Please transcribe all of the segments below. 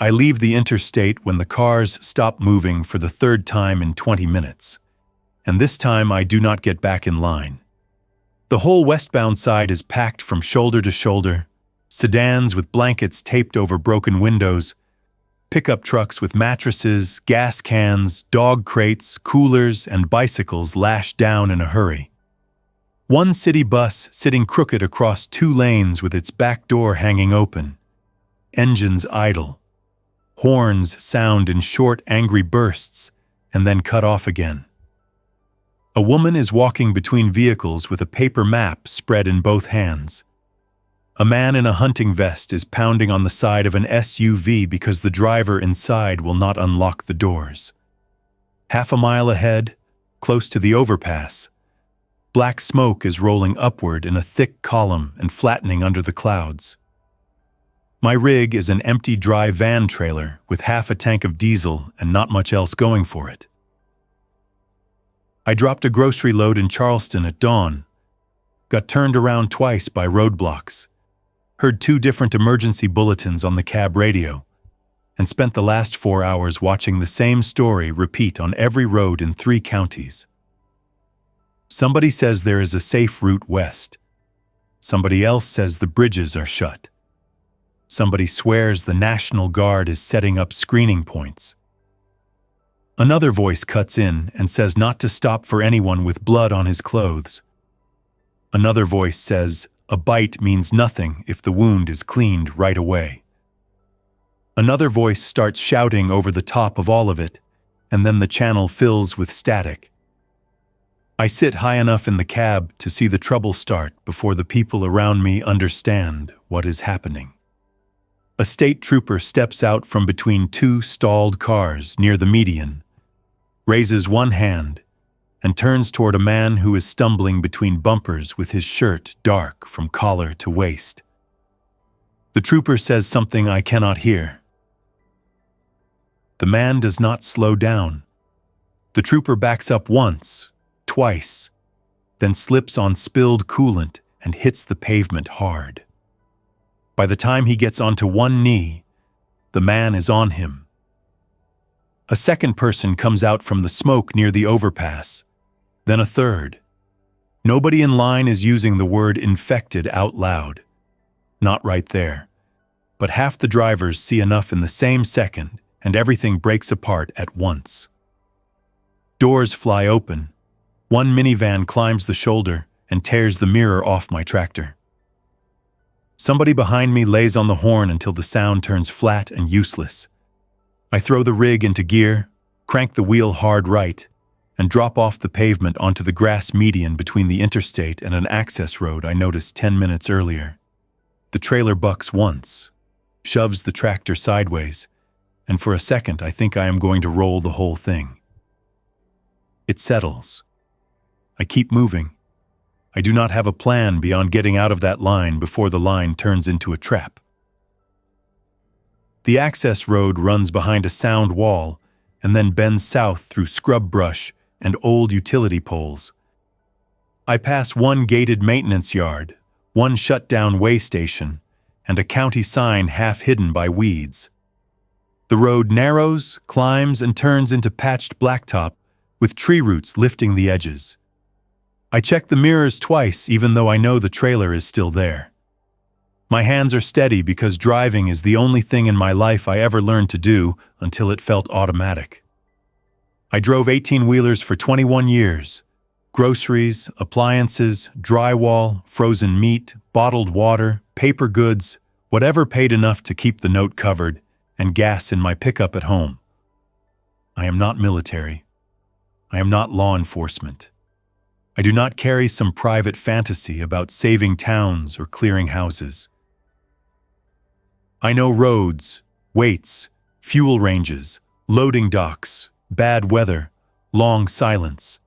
I leave the interstate when the cars stop moving for the third time in 20 minutes. And this time I do not get back in line. The whole westbound side is packed from shoulder to shoulder, sedans with blankets taped over broken windows, pickup trucks with mattresses, gas cans, dog crates, coolers, and bicycles lashed down in a hurry. One city bus sitting crooked across 2 lanes with its back door hanging open. Engines idle. Horns sound in short, angry bursts and then cut off again. A woman is walking between vehicles with a paper map spread in both hands. A man in a hunting vest is pounding on the side of an SUV because the driver inside will not unlock the doors. Half a mile ahead, close to the overpass, black smoke is rolling upward in a thick column and flattening under the clouds. My rig is an empty dry van trailer with half a tank of diesel and not much else going for it. I dropped a grocery load in Charleston at dawn, got turned around twice by roadblocks, heard 2 different emergency bulletins on the cab radio, and spent the last 4 hours watching the same story repeat on every road in 3 counties. Somebody says there is a safe route west. Somebody else says the bridges are shut. Somebody swears the National Guard is setting up screening points. Another voice cuts in and says not to stop for anyone with blood on his clothes. Another voice says a bite means nothing if the wound is cleaned right away. Another voice starts shouting over the top of all of it, and then the channel fills with static. I sit high enough in the cab to see the trouble start before the people around me understand what is happening. A state trooper steps out from between 2 stalled cars near the median, raises one hand, and turns toward a man who is stumbling between bumpers with his shirt dark from collar to waist. The trooper says something I cannot hear. The man does not slow down. The trooper backs up once, twice, then slips on spilled coolant and hits the pavement hard. By the time he gets onto one knee, the man is on him. A second person comes out from the smoke near the overpass, then a third. Nobody in line is using the word infected out loud. Not right there. But half the drivers see enough in the same second, and everything breaks apart at once. Doors fly open. One minivan climbs the shoulder and tears the mirror off my tractor. Somebody behind me lays on the horn until the sound turns flat and useless. I throw the rig into gear, crank the wheel hard right, and drop off the pavement onto the grass median between the interstate and an access road I noticed 10 minutes earlier. The trailer bucks once, shoves the tractor sideways, and for a second I think I am going to roll the whole thing. It settles. I keep moving. I do not have a plan beyond getting out of that line before the line turns into a trap. The access road runs behind a sound wall and then bends south through scrub brush and old utility poles. I pass one gated maintenance yard, one shut-down way station, and a county sign half hidden by weeds. The road narrows, climbs, and turns into patched blacktop with tree roots lifting the edges. I check the mirrors twice even though I know the trailer is still there. My hands are steady because driving is the only thing in my life I ever learned to do until it felt automatic. I drove 18-wheelers for 21 years. Groceries, appliances, drywall, frozen meat, bottled water, paper goods, whatever paid enough to keep the note covered, and gas in my pickup at home. I am not military. I am not law enforcement. I do not carry some private fantasy about saving towns or clearing houses. I know roads, weights, fuel ranges, loading docks, bad weather, long silence,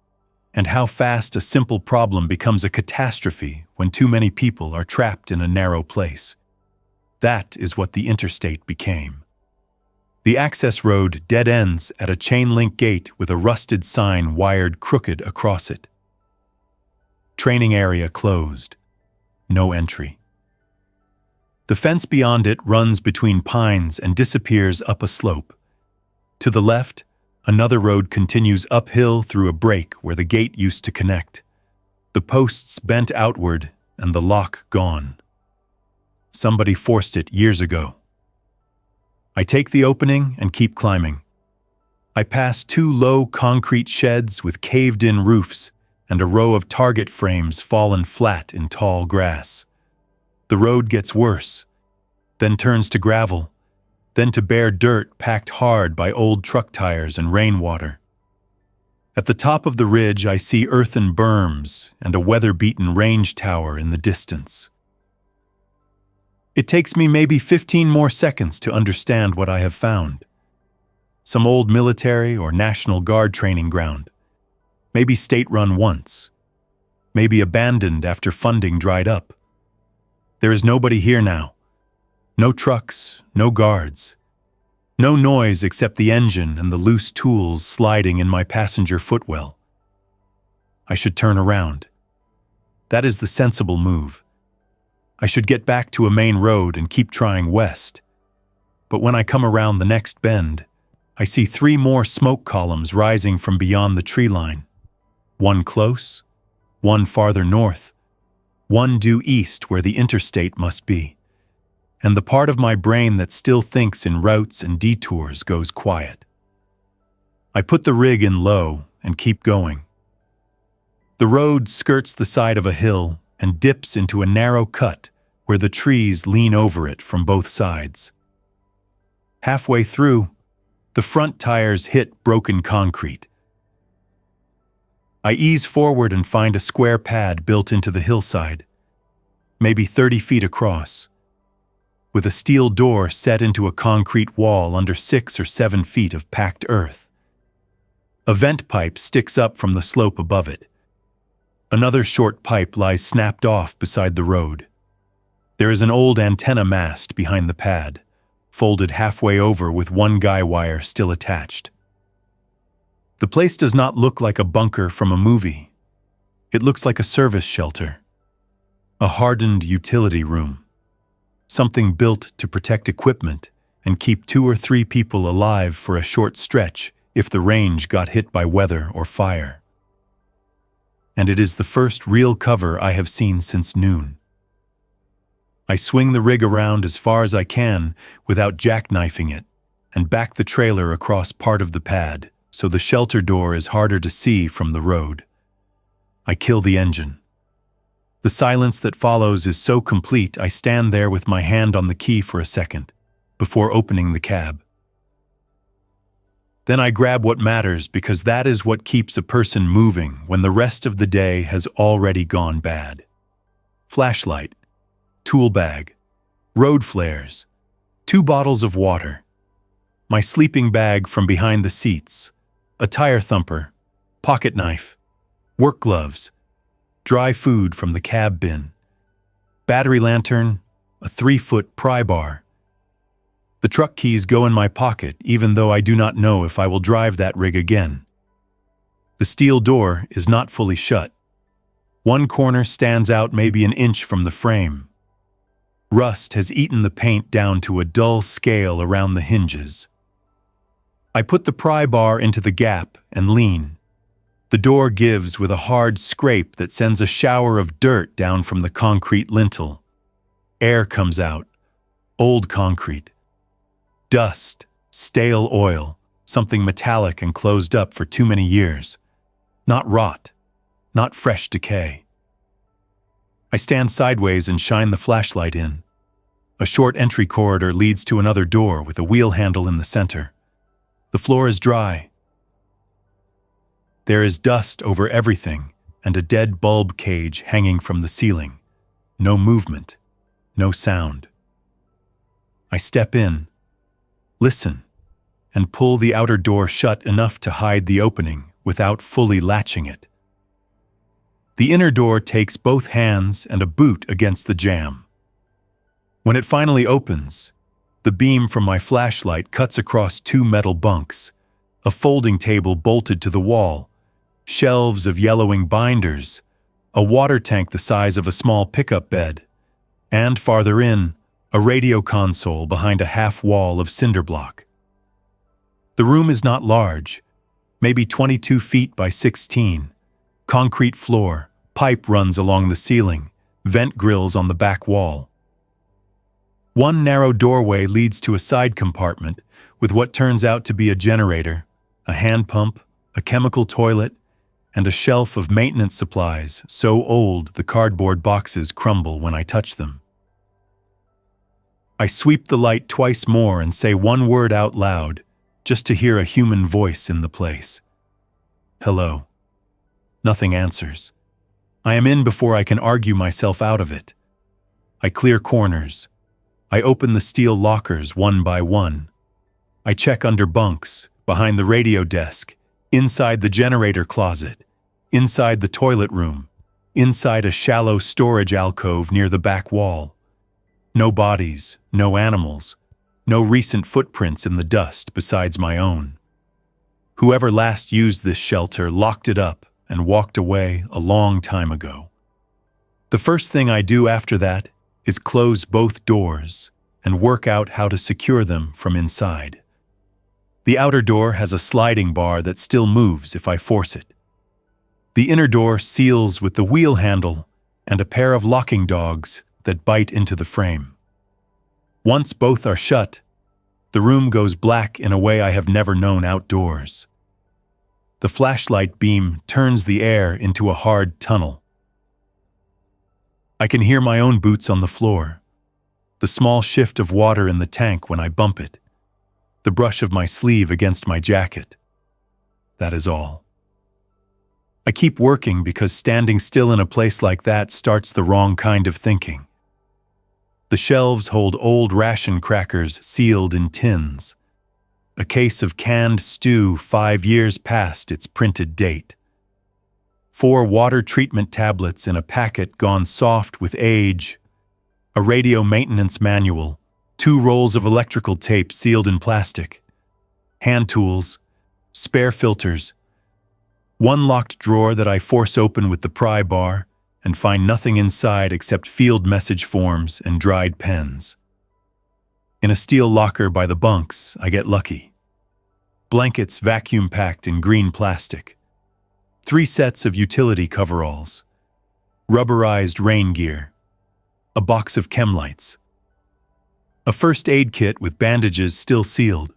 and how fast a simple problem becomes a catastrophe when too many people are trapped in a narrow place. That is what the interstate became. The access road dead ends at a chain-link gate with a rusted sign wired crooked across it. Training area closed. No entry. The fence beyond it runs between pines and disappears up a slope. To the left, another road continues uphill through a break where the gate used to connect. The posts bent outward and the lock gone. Somebody forced it years ago. I take the opening and keep climbing. I pass 2 low concrete sheds with caved-in roofs and a row of target frames fallen flat in tall grass. The road gets worse, then turns to gravel, then to bare dirt packed hard by old truck tires and rainwater. At the top of the ridge, I see earthen berms and a weather-beaten range tower in the distance. It takes me maybe 15 more seconds to understand what I have found. Some old military or National Guard training ground. Maybe state-run once. Maybe abandoned after funding dried up. There is nobody here now. No trucks, no guards. No noise except the engine and the loose tools sliding in my passenger footwell. I should turn around. That is the sensible move. I should get back to a main road and keep trying west. But when I come around the next bend, I see 3 more smoke columns rising from beyond the tree line. One close, one farther north, one due east where the interstate must be. And the part of my brain that still thinks in routes and detours goes quiet. I put the rig in low and keep going. The road skirts the side of a hill and dips into a narrow cut where the trees lean over it from both sides. Halfway through, the front tires hit broken concrete. I ease forward and find a square pad built into the hillside, maybe 30 feet across, with a steel door set into a concrete wall under 6 or 7 feet of packed earth. A vent pipe sticks up from the slope above it. Another short pipe lies snapped off beside the road. There is an old antenna mast behind the pad, folded halfway over with one guy wire still attached. The place does not look like a bunker from a movie. It looks like a service shelter, a hardened utility room, something built to protect equipment and keep 2 or 3 people alive for a short stretch if the range got hit by weather or fire. And it is the first real cover I have seen since noon. I swing the rig around as far as I can without jackknifing it and back the trailer across part of the pad so the shelter door is harder to see from the road. I kill the engine. The silence that follows is so complete I stand there with my hand on the key for a second before opening the cab. Then I grab what matters because that is what keeps a person moving when the rest of the day has already gone bad. Flashlight, tool bag, road flares, 2 bottles of water, my sleeping bag from behind the seats, a tire thumper, pocket knife, work gloves, dry food from the cab bin, battery lantern, a 3-foot pry bar. The truck keys go in my pocket even though I do not know if I will drive that rig again. The steel door is not fully shut. One corner stands out maybe an inch from the frame. Rust has eaten the paint down to a dull scale around the hinges. I put the pry bar into the gap and lean. The door gives with a hard scrape that sends a shower of dirt down from the concrete lintel. Air comes out. Old concrete. Dust, stale oil, something metallic and closed up for too many years. Not rot, not fresh decay. I stand sideways and shine the flashlight in. A short entry corridor leads to another door with a wheel handle in the center. The floor is dry. There is dust over everything and a dead bulb cage hanging from the ceiling. No movement, no sound. I step in, listen, and pull the outer door shut enough to hide the opening without fully latching it. The inner door takes both hands and a boot against the jamb. When it finally opens, the beam from my flashlight cuts across 2 metal bunks, a folding table bolted to the wall, shelves of yellowing binders, a water tank the size of a small pickup bed, and farther in, A radio console behind a half wall of cinder block. The room is not large, maybe 22 feet by 16. Concrete floor, pipe runs along the ceiling, vent grills on the back wall. One narrow doorway leads to a side compartment with what turns out to be a generator, a hand pump, a chemical toilet, and a shelf of maintenance supplies so old the cardboard boxes crumble when I touch them. I sweep the light twice more and say one word out loud, just to hear a human voice in the place. Hello. Nothing answers. I am in before I can argue myself out of it. I clear corners. I open the steel lockers one by one. I check under bunks, behind the radio desk, inside the generator closet, inside the toilet room, inside a shallow storage alcove near the back wall. No bodies, no animals, no recent footprints in the dust besides my own. Whoever last used this shelter locked it up and walked away a long time ago. The first thing I do after that is close both doors and work out how to secure them from inside. The outer door has a sliding bar that still moves if I force it. The inner door seals with the wheel handle and a pair of locking dogs that bite into the frame. Once both are shut, the room goes black in a way I have never known outdoors. The flashlight beam turns the air into a hard tunnel. I can hear my own boots on the floor, the small shift of water in the tank when I bump it, the brush of my sleeve against my jacket. That is all. I keep working because standing still in a place like that starts the wrong kind of thinking. The shelves hold old ration crackers sealed in tins. A case of canned stew 5 years past its printed date. 4 water treatment tablets in a packet gone soft with age. A radio maintenance manual. 2 rolls of electrical tape sealed in plastic. Hand tools. Spare filters. 1 locked drawer that I force open with the pry bar and find nothing inside except field message forms and dried pens. In a steel locker by the bunks, I get lucky. Blankets vacuum-packed in green plastic. 3 sets of utility coveralls. Rubberized rain gear. A box of chem lights. A first aid kit with bandages still sealed.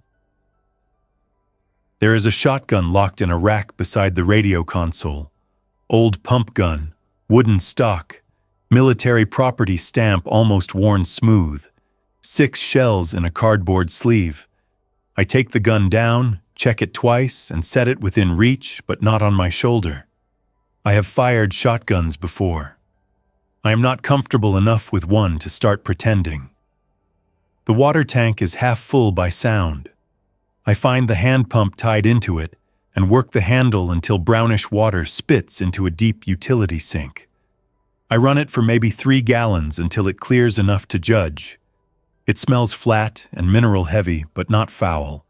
There is a shotgun locked in a rack beside the radio console. Old pump gun, wooden stock, military property stamp almost worn smooth. 6 shells in a cardboard sleeve. I take the gun down, check it twice, and set it within reach, but not on my shoulder. I have fired shotguns before. I am not comfortable enough with one to start pretending. The water tank is half full by sound. I find the hand pump tied into it and work the handle until brownish water spits into a deep utility sink. I run it for maybe 3 gallons until it clears enough to judge. It smells flat and mineral heavy, but not foul.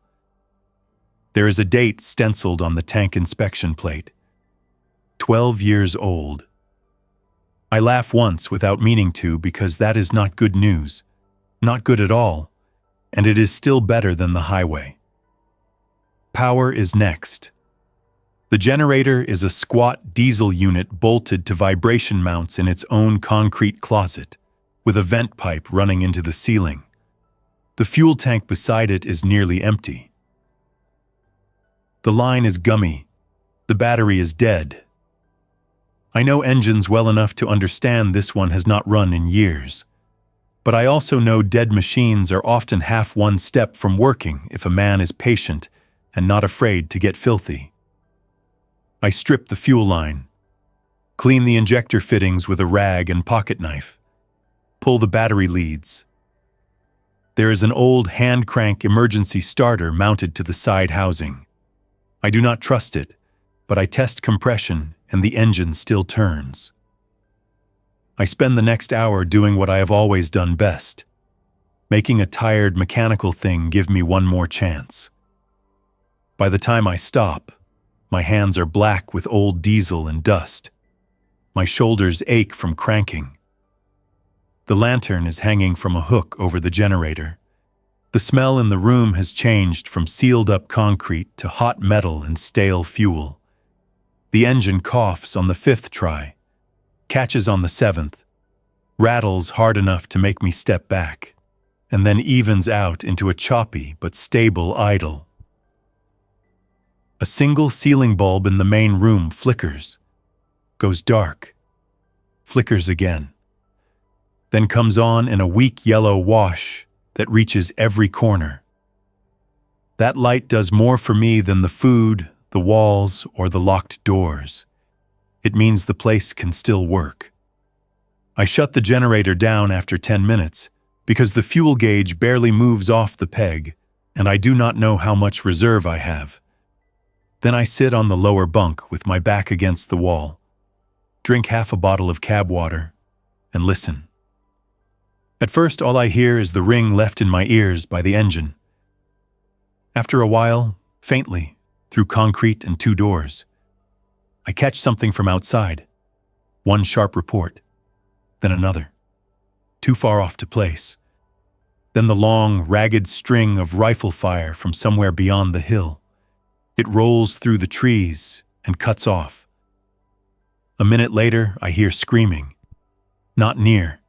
There is a date stenciled on the tank inspection plate. 12 years old. I laugh once without meaning to because that is not good news. Not good at all, and it is still better than the highway. Power is next. The generator is a squat diesel unit bolted to vibration mounts in its own concrete closet, with a vent pipe running into the ceiling. The fuel tank beside it is nearly empty. The line is gummy. The battery is dead. I know engines well enough to understand this one has not run in years. But I also know dead machines are often half one step from working if a man is patient and not afraid to get filthy. I strip the fuel line, clean the injector fittings with a rag and pocket knife, pull the battery leads. There is an old hand crank emergency starter mounted to the side housing. I do not trust it, but I test compression and the engine still turns. I spend the next hour doing what I have always done best, making a tired mechanical thing give me one more chance. By the time I stop, my hands are black with old diesel and dust. My shoulders ache from cranking. The lantern is hanging from a hook over the generator. The smell in the room has changed from sealed-up concrete to hot metal and stale fuel. The engine coughs on the 5th try, catches on the 7th, rattles hard enough to make me step back, and then evens out into a choppy but stable idle. A single ceiling bulb in the main room flickers, goes dark, flickers again, then comes on in a weak yellow wash that reaches every corner. That light does more for me than the food, the walls, or the locked doors. It means the place can still work. I shut the generator down after 10 minutes because the fuel gauge barely moves off the peg, and I do not know how much reserve I have. Then I sit on the lower bunk with my back against the wall, drink half a bottle of cab water, and listen. At first, all I hear is the ring left in my ears by the engine. After a while, faintly, through concrete and 2 doors, I catch something from outside. One sharp report, then another, too far off to place. Then the long, ragged string of rifle fire from somewhere beyond the hill. It rolls through the trees and cuts off. A minute later, I hear screaming. Not near.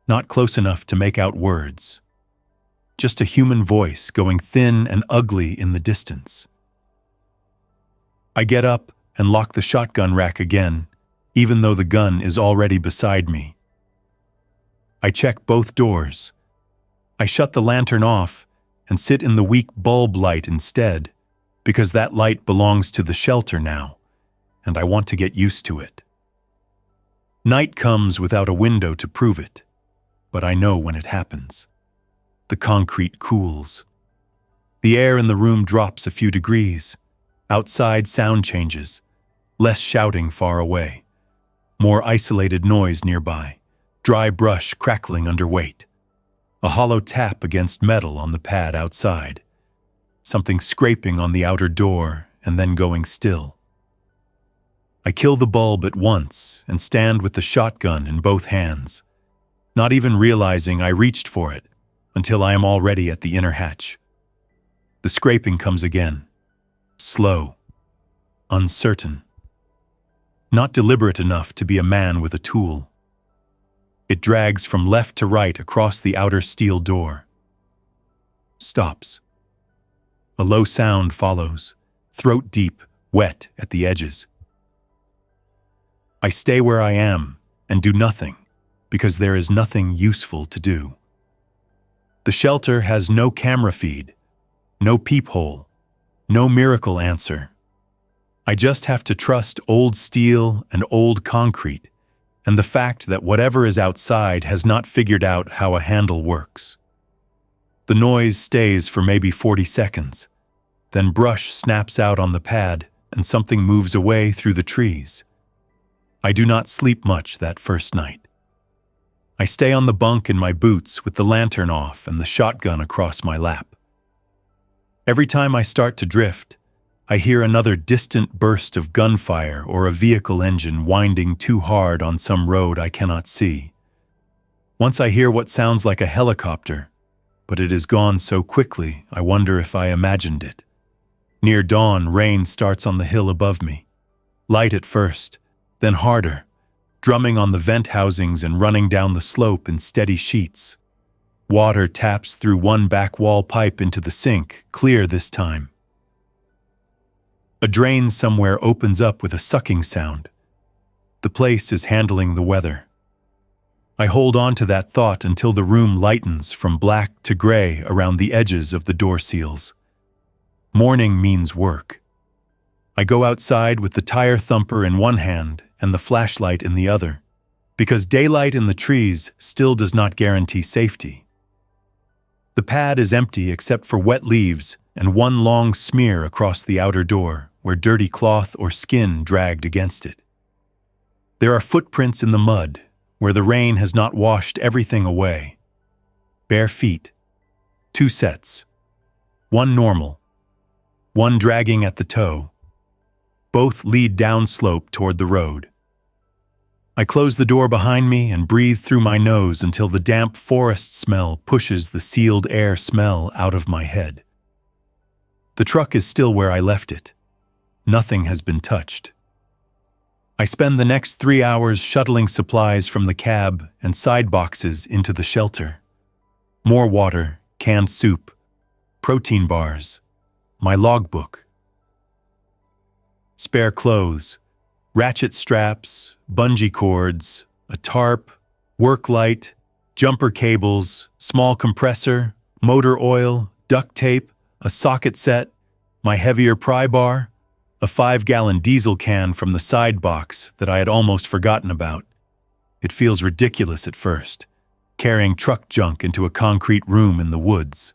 Not close enough to make out words. Just a human voice going thin and ugly in the distance. I get up and lock the shotgun rack again, even though the gun is already beside me. I check both doors. I shut the lantern off and sit in the weak bulb light instead, because that light belongs to the shelter now, and I want to get used to it. Night comes without a window to prove it, but I know when it happens. The concrete cools. The air in the room drops a few degrees. Outside sound changes. Less shouting far away. More isolated noise nearby. Dry brush crackling under weight. A hollow tap against metal on the pad outside. Something scraping on the outer door and then going still. I kill the bulb at once and stand with the shotgun in both hands, not even realizing I reached for it until I am already at the inner hatch. The scraping comes again, slow, uncertain, not deliberate enough to be a man with a tool. It drags from left to right across the outer steel door. Stops. A low sound follows, throat deep, wet at the edges. I stay where I am and do nothing, because there is nothing useful to do. The shelter has no camera feed, no peephole, no miracle answer. I just have to trust old steel and old concrete, and the fact that whatever is outside has not figured out how a handle works. The noise stays for maybe 40 seconds. Then brush snaps out on the pad and something moves away through the trees. I do not sleep much that first night. I stay on the bunk in my boots with the lantern off and the shotgun across my lap. Every time I start to drift, I hear another distant burst of gunfire or a vehicle engine winding too hard on some road I cannot see. Once I hear what sounds like a helicopter, but it is gone so quickly I wonder if I imagined it. Near dawn, rain starts on the hill above me. Light at first, then harder, drumming on the vent housings and running down the slope in steady sheets. Water taps through one back wall pipe into the sink, clear this time. A drain somewhere opens up with a sucking sound. The place is handling the weather. I hold on to that thought until the room lightens from black to gray around the edges of the door seals. Morning means work. I go outside with the tire thumper in one hand and the flashlight in the other, because daylight in the trees still does not guarantee safety. The pad is empty except for wet leaves and one long smear across the outer door where dirty cloth or skin dragged against it. There are footprints in the mud where the rain has not washed everything away. Bare feet. 2 sets. One normal. One dragging at the toe. Both lead downslope toward the road. I close the door behind me and breathe through my nose until the damp forest smell pushes the sealed air smell out of my head. The truck is still where I left it. Nothing has been touched. I spend the next 3 hours shuttling supplies from the cab and side boxes into the shelter. More water, canned soup, protein bars, my logbook. Spare clothes, ratchet straps, bungee cords, a tarp, work light, jumper cables, small compressor, motor oil, duct tape, a socket set, my heavier pry bar, a 5-gallon diesel can from the side box that I had almost forgotten about. It feels ridiculous at first, carrying truck junk into a concrete room in the woods.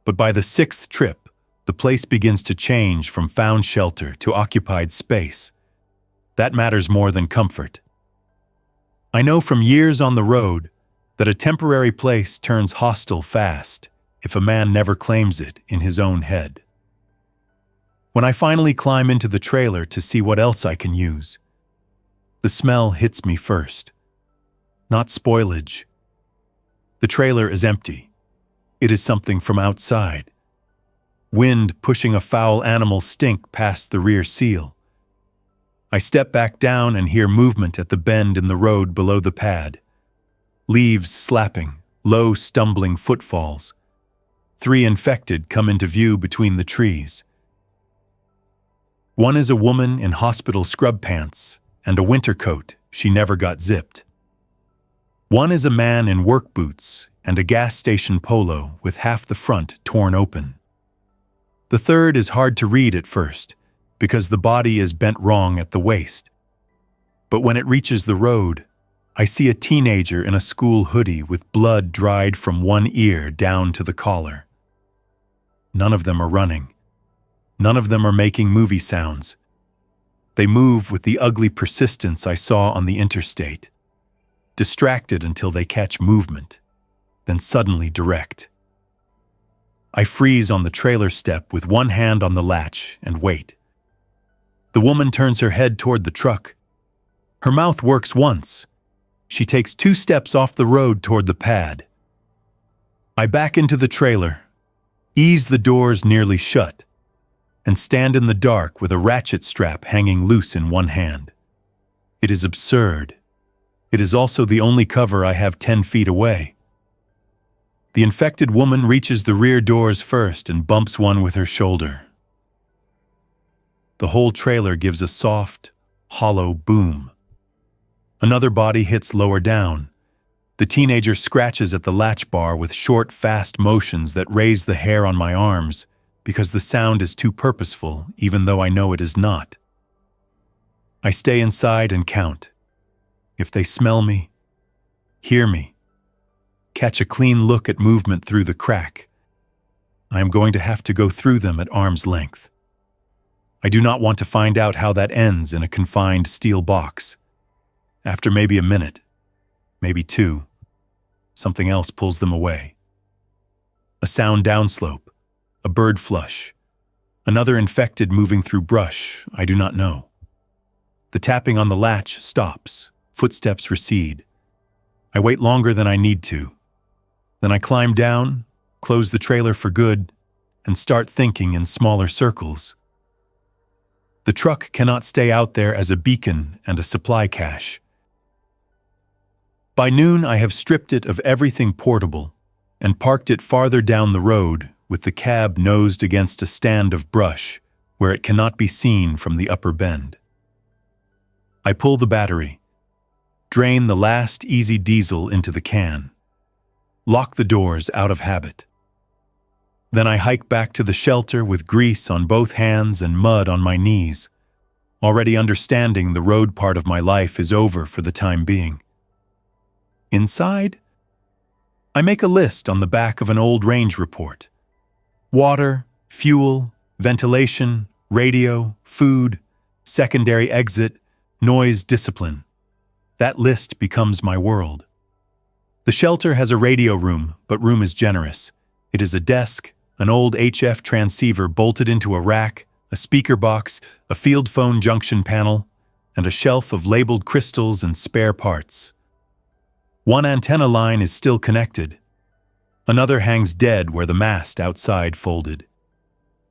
But by the 6th trip, the place begins to change from found shelter to occupied space. That matters more than comfort. I know from years on the road that a temporary place turns hostile fast if a man never claims it in his own head. When I finally climb into the trailer to see what else I can use, the smell hits me first. Not spoilage. The trailer is empty. It is something from outside. Wind pushing a foul animal stink past the rear seal. I step back down and hear movement at the bend in the road below the pad. Leaves slapping, low stumbling footfalls. 3 infected come into view between the trees. One is a woman in hospital scrub pants and a winter coat she never got zipped. One is a man in work boots and a gas station polo with half the front torn open. The third is hard to read at first because the body is bent wrong at the waist. But when it reaches the road, I see a teenager in a school hoodie with blood dried from one ear down to the collar. None of them are running. None of them are making movie sounds. They move with the ugly persistence I saw on the interstate, distracted until they catch movement, then suddenly direct. I freeze on the trailer step with one hand on the latch and wait. The woman turns her head toward the truck. Her mouth works once. She takes 2 steps off the road toward the pad. I back into the trailer, ease the doors nearly shut, and stand in the dark with a ratchet strap hanging loose in one hand. It is absurd. It is also the only cover I have 10 feet away. The infected woman reaches the rear doors first and bumps one with her shoulder. The whole trailer gives a soft, hollow boom. Another body hits lower down. The teenager scratches at the latch bar with short, fast motions that raise the hair on my arms because the sound is too purposeful, even though I know it is not. I stay inside and count. If they smell me, hear me, catch a clean look at movement through the crack, I am going to have to go through them at arm's length. I do not want to find out how that ends in a confined steel box. After maybe a minute, maybe 2, something else pulls them away. A sound downslope, a bird flush, another infected moving through brush I do not know. The tapping on the latch stops, footsteps recede. I wait longer than I need to. Then I climb down, close the trailer for good, and start thinking in smaller circles. The truck cannot stay out there as a beacon and a supply cache. By noon, I have stripped it of everything portable and parked it farther down the road with the cab nosed against a stand of brush where it cannot be seen from the upper bend. I pull the battery, drain the last easy diesel into the can, lock the doors out of habit. Then I hike back to the shelter with grease on both hands and mud on my knees, already understanding the road part of my life is over for the time being. Inside, I make a list on the back of an old range report. Water, fuel, ventilation, radio, food, secondary exit, noise discipline. That list becomes my world. The shelter has a radio room, but room is generous. It is a desk, an old HF transceiver bolted into a rack, a speaker box, a field phone junction panel, and a shelf of labeled crystals and spare parts. One antenna line is still connected. Another hangs dead where the mast outside folded.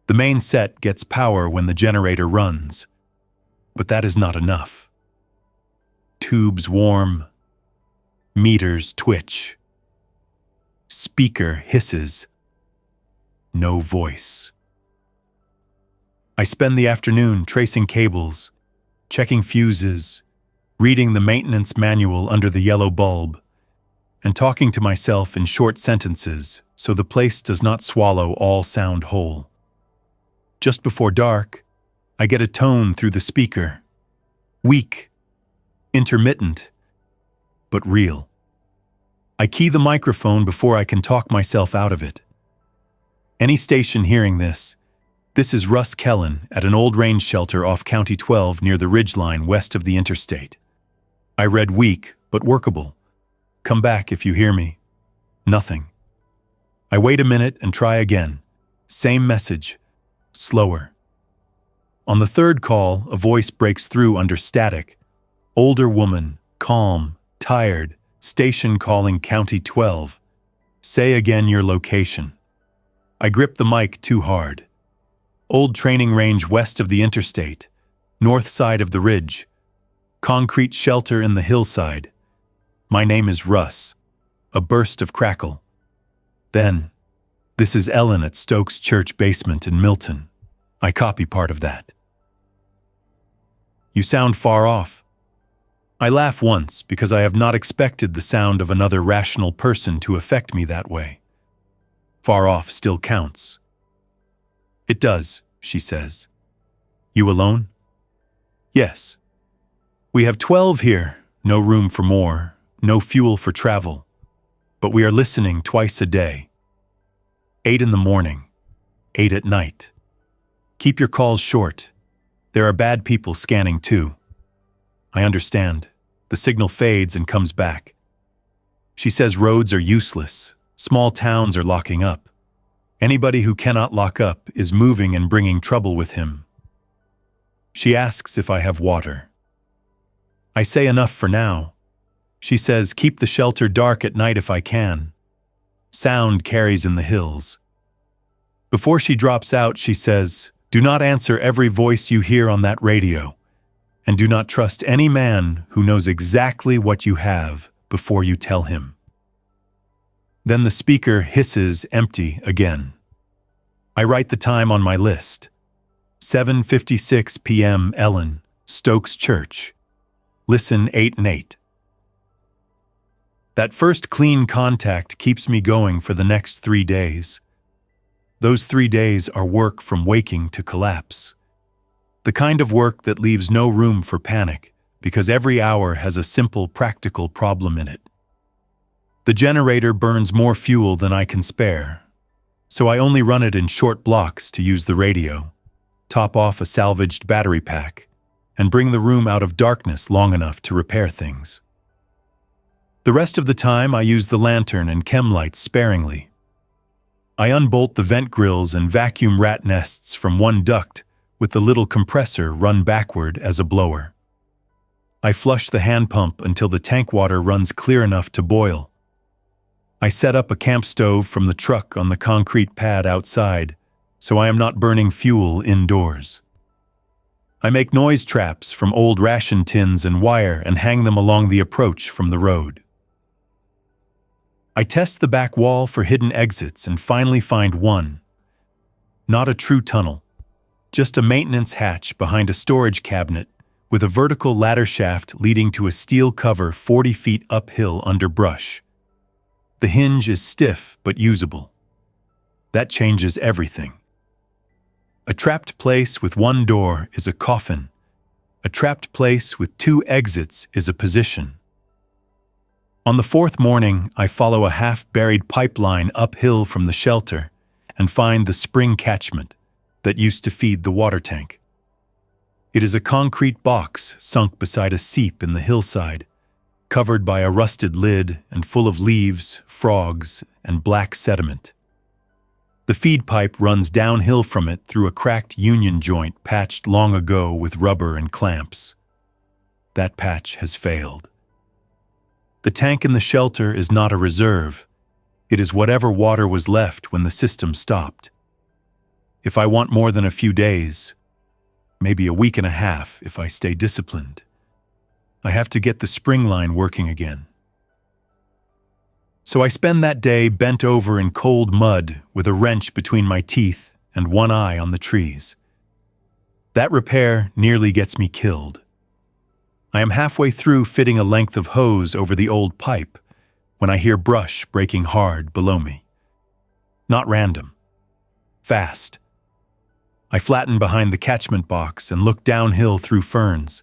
The main set gets power when the generator runs, but that is not enough. Tubes warm, meters twitch. Speaker hisses. No voice. I spend the afternoon tracing cables, checking fuses, reading the maintenance manual under the yellow bulb, and talking to myself in short sentences so the place does not swallow all sound whole. Just before dark, I get a tone through the speaker. Weak, intermittent, but real. I key the microphone before I can talk myself out of it. Any station hearing this is Russ Kellen at an old range shelter off County 12 near the ridgeline west of the interstate. I read weak, but workable. Come back if you hear me. Nothing. I wait a minute and try again. Same message, slower. On the third call, a voice breaks through under static. Older woman, calm, tired, station calling County 12. Say again your location. I grip the mic too hard. Old training range west of the interstate, north side of the ridge. Concrete shelter in the hillside. My name is Russ. A burst of crackle. Then, this is Ellen at Stokes Church basement in Milton. I copy part of that. You sound far off. I laugh once because I have not expected the sound of another rational person to affect me that way. Far off still counts. It does, she says. You alone? Yes. We have 12 here, no room for more, no fuel for travel, but we are listening twice a day. 8 in the morning, 8 at night. Keep your calls short. There are bad people scanning too. I understand. The signal fades and comes back. She says roads are useless. Small towns are locking up. Anybody who cannot lock up is moving and bringing trouble with him. She asks if I have water. I say enough for now. She says keep the shelter dark at night if I can. Sound carries in the hills. Before she drops out, she says, do not answer every voice you hear on that radio, and do not trust any man who knows exactly what you have before you tell him. Then the speaker hisses empty again. I write the time on my list. 7:56 p.m. Ellen, Stokes Church. Listen 8 and 8. That first clean contact keeps me going for the next 3 days. Those 3 days are work from waking to collapse. The kind of work that leaves no room for panic because every hour has a simple, practical problem in it. The generator burns more fuel than I can spare, so I only run it in short blocks to use the radio, top off a salvaged battery pack, and bring the room out of darkness long enough to repair things. The rest of the time I use the lantern and chem lights sparingly. I unbolt the vent grills and vacuum rat nests from one duct with the little compressor run backward as a blower. I flush the hand pump until the tank water runs clear enough to boil. I set up a camp stove from the truck on the concrete pad outside, so I am not burning fuel indoors. I make noise traps from old ration tins and wire and hang them along the approach from the road. I test the back wall for hidden exits and finally find one. Not a true tunnel, just a maintenance hatch behind a storage cabinet with a vertical ladder shaft leading to a steel cover 40 feet uphill under brush. The hinge is stiff but usable. That changes everything. A trapped place with one door is a coffin. A trapped place with 2 exits is a position. On the 4th morning, I follow a half-buried pipeline uphill from the shelter and find the spring catchment that used to feed the water tank. It is a concrete box sunk beside a seep in the hillside, covered by a rusted lid and full of leaves, frogs, and black sediment. The feed pipe runs downhill from it through a cracked union joint patched long ago with rubber and clamps. that patch has failed. The tank in the shelter is not a reserve. It is whatever water was left when the system stopped. If I want more than a few days, maybe a week and a half if I stay disciplined, I have to get the spring line working again. So I spend that day bent over in cold mud with a wrench between my teeth and one eye on the trees. That repair nearly gets me killed. I am halfway through fitting a length of hose over the old pipe when I hear brush breaking hard below me. Not random. Fast. I flatten behind the catchment box and look downhill through ferns.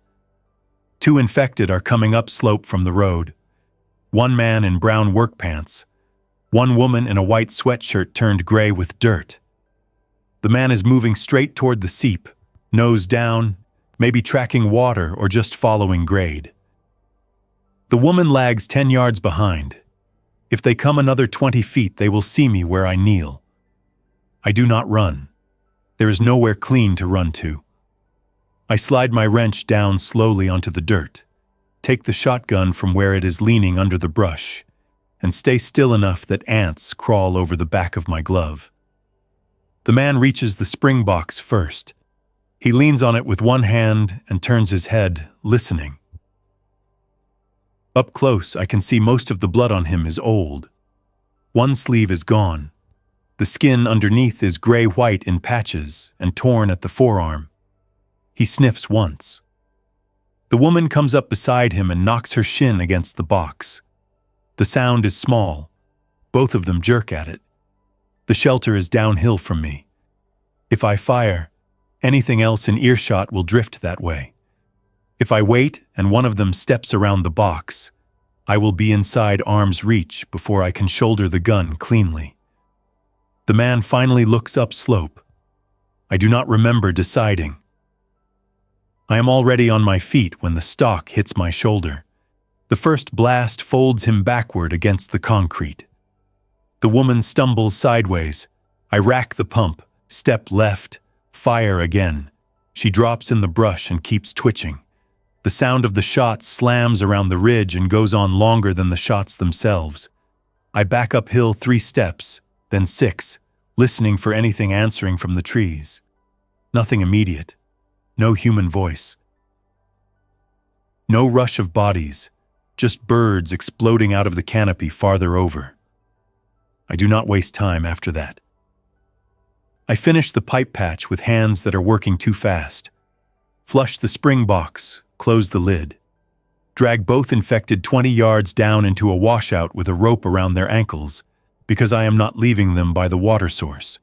2 infected are coming up slope from the road. 1 man in brown work pants. 1 woman in a white sweatshirt turned gray with dirt. The man is moving straight toward the seep, nose down, maybe tracking water or just following grade. The woman lags 10 yards behind. If they come another 20 feet, they will see me where I kneel. I do not run. There is nowhere clean to run to. I slide my wrench down slowly onto the dirt, take the shotgun from where it is leaning under the brush, and stay still enough that ants crawl over the back of my glove. The man reaches the spring box first. He leans on it with one hand and turns his head, listening. Up close, I can see most of the blood on him is old. 1 sleeve is gone. The skin underneath is gray-white in patches and torn at the forearm. He sniffs once. The woman comes up beside him and knocks her shin against the box. The sound is small. Both of them jerk at it. The shelter is downhill from me. If I fire, anything else in earshot will drift that way. If I wait and one of them steps around the box, I will be inside arm's reach before I can shoulder the gun cleanly. The man finally looks up slope. I do not remember deciding. I am already on my feet when the stock hits my shoulder. The first blast folds him backward against the concrete. The woman stumbles sideways. I rack the pump, step left, fire again. She drops in the brush and keeps twitching. The sound of the shots slams around the ridge and goes on longer than the shots themselves. I back uphill 3 steps, then 6, listening for anything answering from the trees. Nothing immediate. No human voice. No rush of bodies, just birds exploding out of the canopy farther over. I do not waste time after that. I finish the pipe patch with hands that are working too fast. Flush the spring box, close the lid. Drag both infected 20 yards down into a washout with a rope around their ankles, because I am not leaving them by the water source.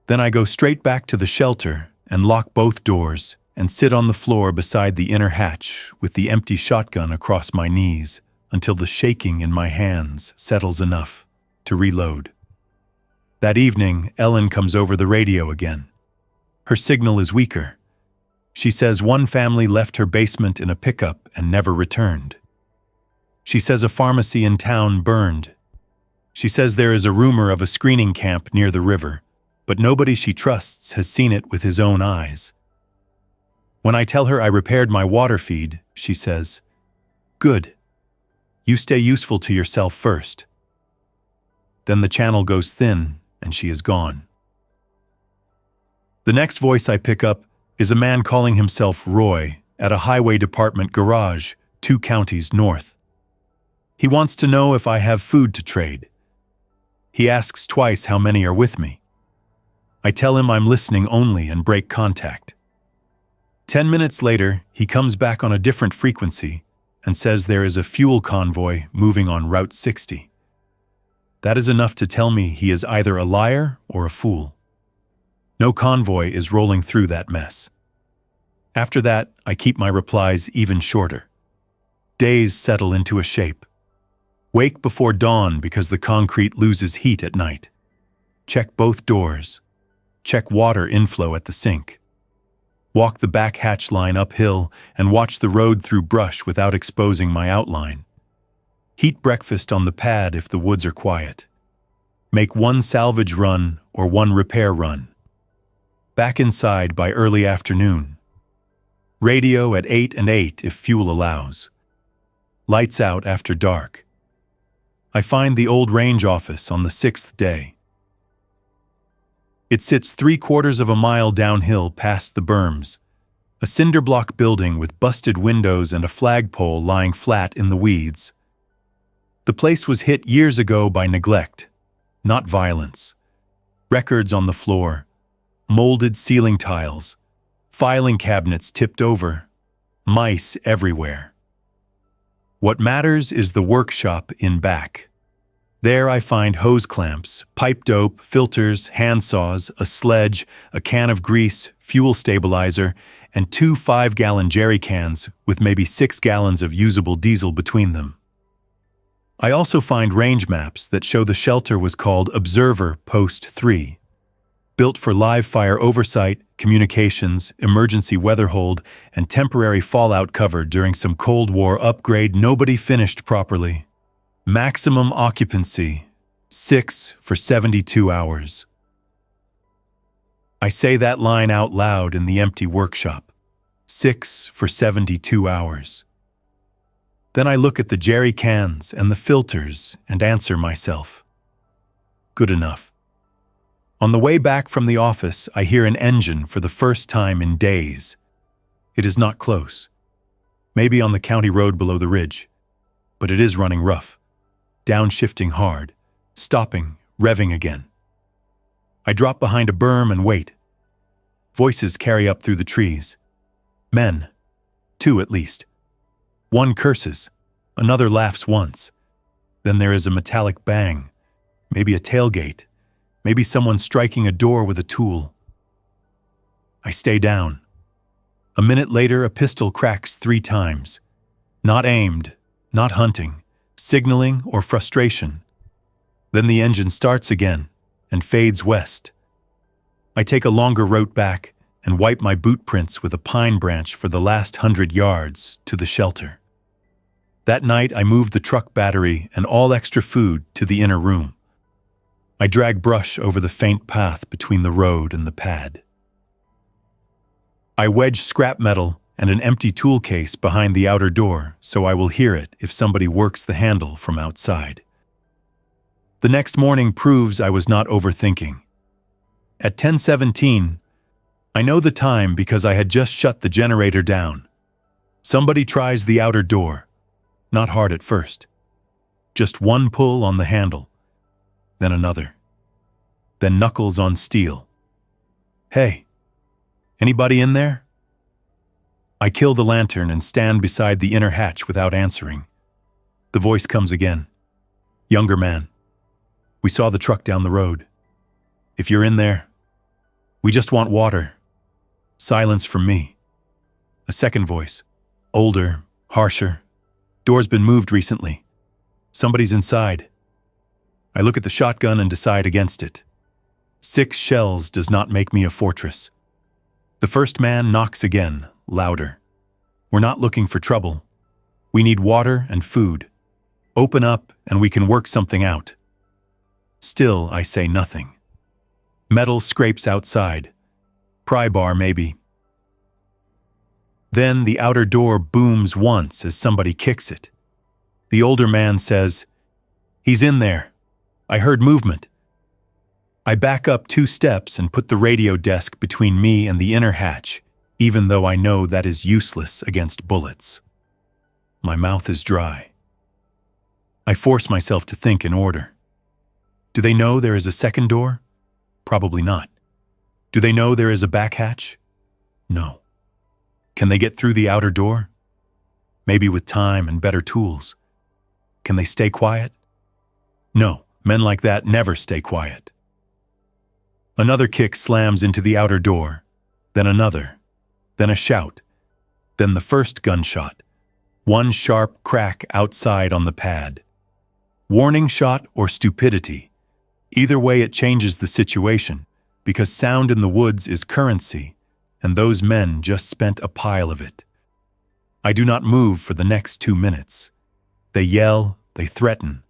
Then I go straight back to the shelter and lock both doors and sit on the floor beside the inner hatch with the empty shotgun across my knees until the shaking in my hands settles enough to reload. That evening, Ellen comes over the radio again. Her signal is weaker. She says 1 family left her basement in a pickup and never returned. She says a pharmacy in town burned. She says there is a rumor of a screening camp near the river, but nobody she trusts has seen it with his own eyes. When I tell her I repaired my water feed, she says, "Good. You stay useful to yourself first." Then the channel goes thin and she is gone. The next voice I pick up is a man calling himself Roy at a highway department garage 2 counties north. He wants to know if I have food to trade. He asks twice how many are with me. I tell him I'm listening only and break contact. 10 minutes later, he comes back on a different frequency and says there is a fuel convoy moving on Route 60. That is enough to tell me he is either a liar or a fool. No convoy is rolling through that mess. After that, I keep my replies even shorter. Days settle into a shape. Wake before dawn because the concrete loses heat at night. Check both doors. Check water inflow at the sink. Walk the back hatch line uphill and watch the road through brush without exposing my outline. Heat breakfast on the pad if the woods are quiet. Make 1 salvage run or 1 repair run. Back inside by early afternoon. Radio at 8 and 8 if fuel allows. Lights out after dark. I find the old range office on the 6th day. It sits 3/4 of a mile downhill past the berms, a cinder block building with busted windows and a flagpole lying flat in the weeds. The place was hit years ago by neglect, not violence. Records on the floor, molded ceiling tiles, filing cabinets tipped over, mice everywhere. What matters is the workshop in back. There I find hose clamps, pipe dope, filters, handsaws, a sledge, a can of grease, fuel stabilizer, and 2 5-gallon jerry cans with maybe 6 gallons of usable diesel between them. I also find range maps that show the shelter was called Observer Post 3, built for live fire oversight, communications, emergency weather hold, and temporary fallout cover during some Cold War upgrade nobody finished properly. Maximum occupancy, 6 for 72 hours. I say that line out loud in the empty workshop. 6 for 72 hours. Then I look at the jerry cans and the filters and answer myself. Good enough. On the way back from the office, I hear an engine for the first time in days. It is not close. Maybe on the county road below the ridge. But it is running rough. Downshifting hard. Stopping, revving again. I drop behind a berm and wait. Voices carry up through the trees. Men. 2 at least. One curses. Another laughs once. Then there is a metallic bang. Maybe a tailgate. Maybe someone striking a door with a tool. I stay down. A minute later, a pistol cracks 3 times. Not aimed, not hunting, signaling or frustration. Then the engine starts again and fades west. I take a longer route back and wipe my boot prints with a pine branch for the last 100 yards to the shelter. That night, I move the truck battery and all extra food to the inner room. I drag brush over the faint path between the road and the pad. I wedge scrap metal and an empty tool case behind the outer door so I will hear it if somebody works the handle from outside. The next morning proves I was not overthinking. At 10:17, I know the time because I had just shut the generator down. Somebody tries the outer door. Not hard at first. Just one pull on the handle, then another, then knuckles on steel. Hey, anybody in there? I kill the lantern and stand beside the inner hatch without answering. The voice comes again. Younger man. We saw the truck down the road. If you're in there, we just want water. Silence from me. A second voice. Older, harsher. Door's been moved recently. Somebody's inside. I look at the shotgun and decide against it. 6 shells does not make me a fortress. The first man knocks again, louder. We're not looking for trouble. We need water and food. Open up and we can work something out. Still, I say nothing. Metal scrapes outside. Pry bar, maybe. Then the outer door booms once as somebody kicks it. The older man says, "He's in there. I heard movement." I back up 2 steps and put the radio desk between me and the inner hatch, even though I know that is useless against bullets. My mouth is dry. I force myself to think in order. Do they know there is a second door? Probably not. Do they know there is a back hatch? No. Can they get through the outer door? Maybe with time and better tools. Can they stay quiet? No, men like that never stay quiet. Another kick slams into the outer door, then another, then a shout, then the first gunshot. One sharp crack outside on the pad. Warning shot or stupidity. Either way it changes the situation, because sound in the woods is currency, and those men just spent a pile of it. I do not move for the next 2 minutes. They yell, they threaten.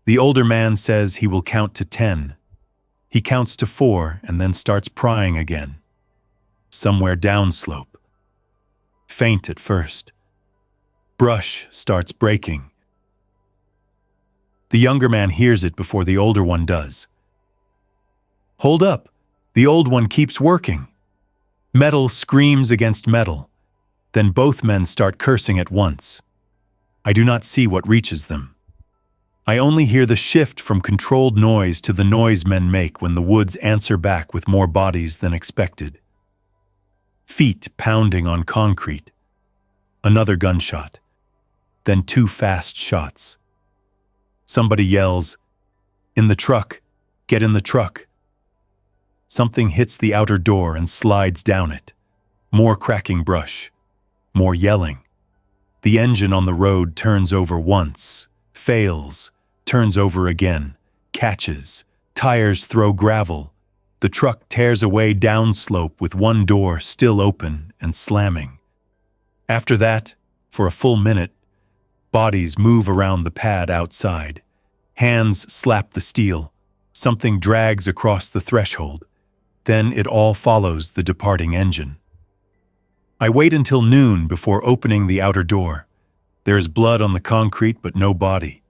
The older man says he will count to 10. He counts to 4 and then starts prying again. Somewhere downslope. faint at first. Brush starts breaking. The younger man hears it before the older one does. Hold up, the old one keeps working. Metal screams against metal. Then both men start cursing at once. I do not see what reaches them. I only hear the shift from controlled noise to the noise men make when the woods answer back with more bodies than expected. Feet pounding on concrete. Another gunshot. Then 2 fast shots. Somebody yells, "In the truck! Get in the truck!" Something hits the outer door and slides down it. More cracking brush. More yelling. The engine on the road turns over once, fails, turns over again, catches, tires throw gravel. The truck tears away downslope with one door still open and slamming. After that, for a full minute, bodies move around the pad outside. Hands slap the steel. Something drags across the threshold. Then it all follows the departing engine. I wait until noon before opening the outer door. There is blood on the concrete but no body.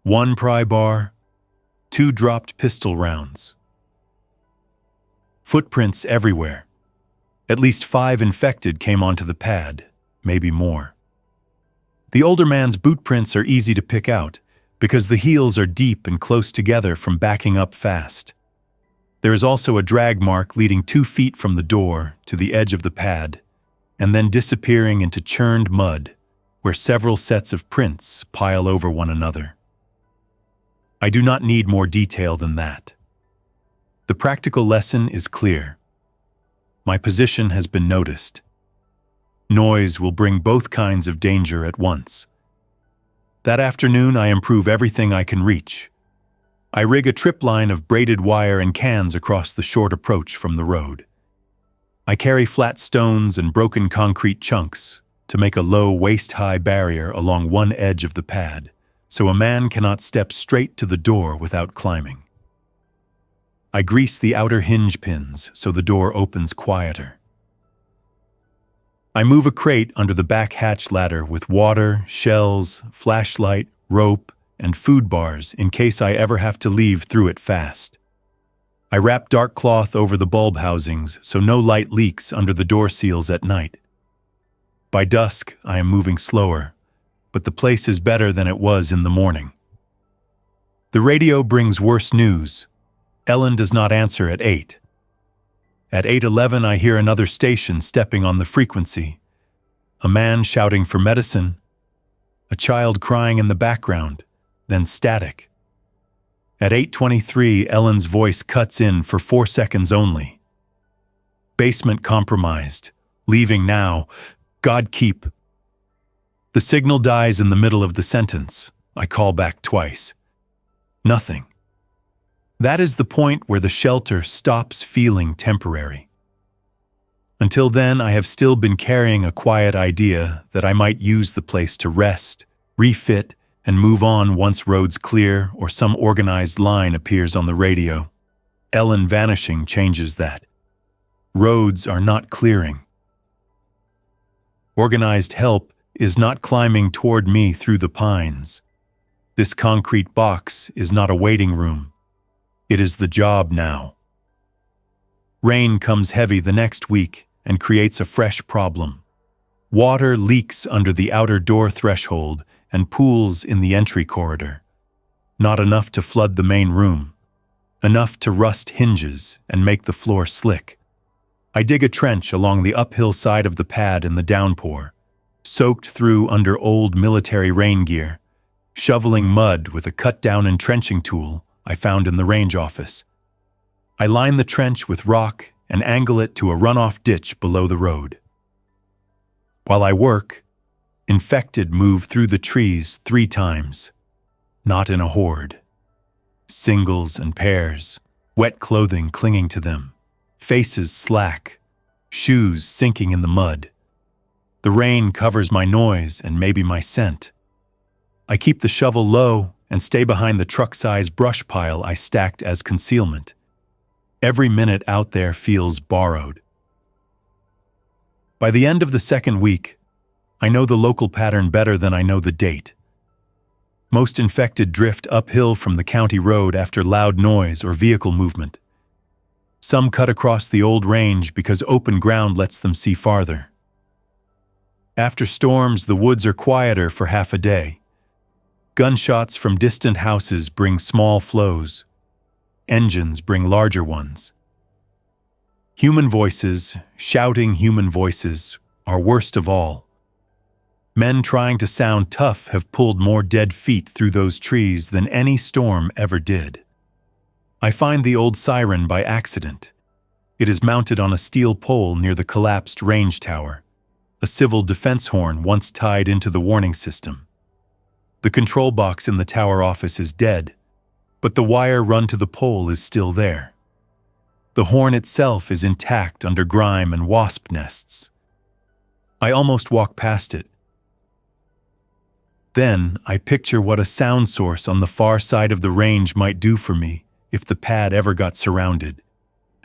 1 pry bar, 2 dropped pistol rounds. Footprints everywhere. At least 5 infected came onto the pad, maybe more. The older man's boot prints are easy to pick out because the heels are deep and close together from backing up fast. There is also a drag mark leading 2 feet from the door to the edge of the pad, and then disappearing into churned mud, where several sets of prints pile over one another. I do not need more detail than that. The practical lesson is clear. My position has been noticed. Noise will bring both kinds of danger at once. That afternoon, I improve everything I can reach. I rig a trip line of braided wire and cans across the short approach from the road. I carry flat stones and broken concrete chunks to make a low waist-high barrier along one edge of the pad, so a man cannot step straight to the door without climbing. I grease the outer hinge pins so the door opens quieter. I move a crate under the back hatch ladder with water, shells, flashlight, rope, and food bars in case I ever have to leave through it fast. I wrap dark cloth over the bulb housings so no light leaks under the door seals at night. By dusk, I am moving slower, but the place is better than it was in the morning. The radio brings worse news. Ellen does not answer at 8. At 8:11, I hear another station stepping on the frequency. A man shouting for medicine. A child crying in the background, then static. At 8:23, Ellen's voice cuts in for 4 seconds only. Basement compromised. Leaving now. God keep. The signal dies in the middle of the sentence. I call back twice. Nothing. That is the point where the shelter stops feeling temporary. Until then, I have still been carrying a quiet idea that I might use the place to rest, refit, and move on once roads clear or some organized line appears on the radio. Ellen vanishing changes that. Roads are not clearing. Organized help is not climbing toward me through the pines. This concrete box is not a waiting room. It is the job now. Rain comes heavy the next week and creates a fresh problem. Water leaks under the outer door threshold and pools in the entry corridor. Not enough to flood the main room. Enough to rust hinges and make the floor slick. I dig a trench along the uphill side of the pad in the downpour, soaked through under old military rain gear, shoveling mud with a cut-down entrenching tool I found in the range office. I line the trench with rock and angle it to a runoff ditch below the road. While I work, infected move through the trees 3 times, not in a horde. Singles and pairs, wet clothing clinging to them, faces slack, shoes sinking in the mud. The rain covers my noise and maybe my scent. I keep the shovel low and stay behind the truck-size brush pile I stacked as concealment. Every minute out there feels borrowed. By the end of the second week, I know the local pattern better than I know the date. Most infected drift uphill from the county road after loud noise or vehicle movement. Some cut across the old range because open ground lets them see farther. After storms, the woods are quieter for half a day. Gunshots from distant houses bring small flows. Engines bring larger ones. Human voices, shouting human voices, are worst of all. Men trying to sound tough have pulled more dead feet through those trees than any storm ever did. I find the old siren by accident. It is mounted on a steel pole near the collapsed range tower, a civil defense horn once tied into the warning system. The control box in the tower office is dead, but the wire run to the pole is still there. The horn itself is intact under grime and wasp nests. I almost walk past it. Then I picture what a sound source on the far side of the range might do for me if the pad ever got surrounded,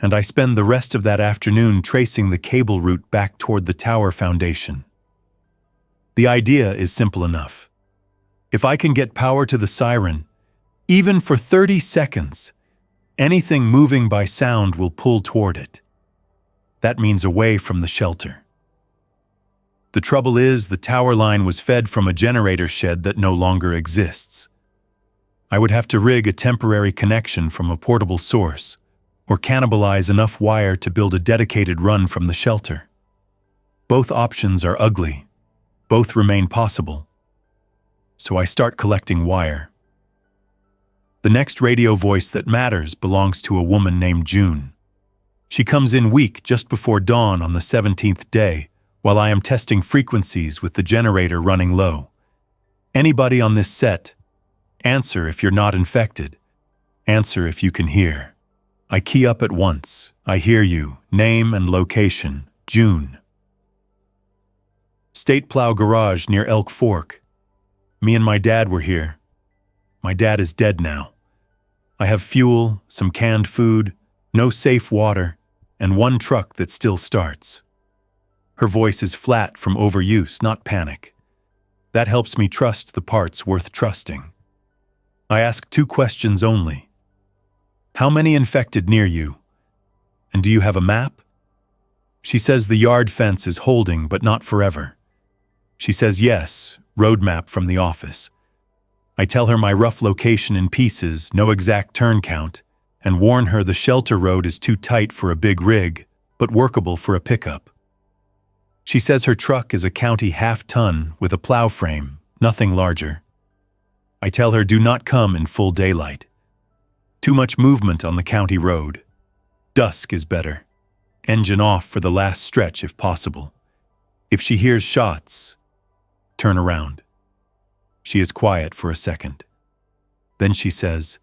and I spend the rest of that afternoon tracing the cable route back toward the tower foundation. The idea is simple enough. If I can get power to the siren, even for 30 seconds, anything moving by sound will pull toward it. That means away from the shelter. The trouble is, the tower line was fed from a generator shed that no longer exists. I would have to rig a temporary connection from a portable source, or cannibalize enough wire to build a dedicated run from the shelter. Both options are ugly. Both remain possible. So I start collecting wire. The next radio voice that matters belongs to a woman named June. She comes in weak just before dawn on the 17th day, while I am testing frequencies with the generator running low. Anybody on this set, answer if you're not infected. Answer if you can hear. I key up at once. I hear you. Name and location. June. State Plow Garage near Elk Fork. Me and my dad were here. My dad is dead now. I have fuel, some canned food, no safe water, and one truck that still starts. Her voice is flat from overuse, not panic. That helps me trust the parts worth trusting. I ask 2 questions only. How many infected near you? And do you have a map? She says the yard fence is holding, but not forever. She says yes, road map from the office. I tell her my rough location in pieces, no exact turn count, and warn her the shelter road is too tight for a big rig, but workable for a pickup. She says her truck is a county half-ton with a plow frame, nothing larger. I tell her do not come in full daylight. Too much movement on the county road. Dusk is better. Engine off for the last stretch if possible. If she hears shots, turn around. She is quiet for a second. Then she says,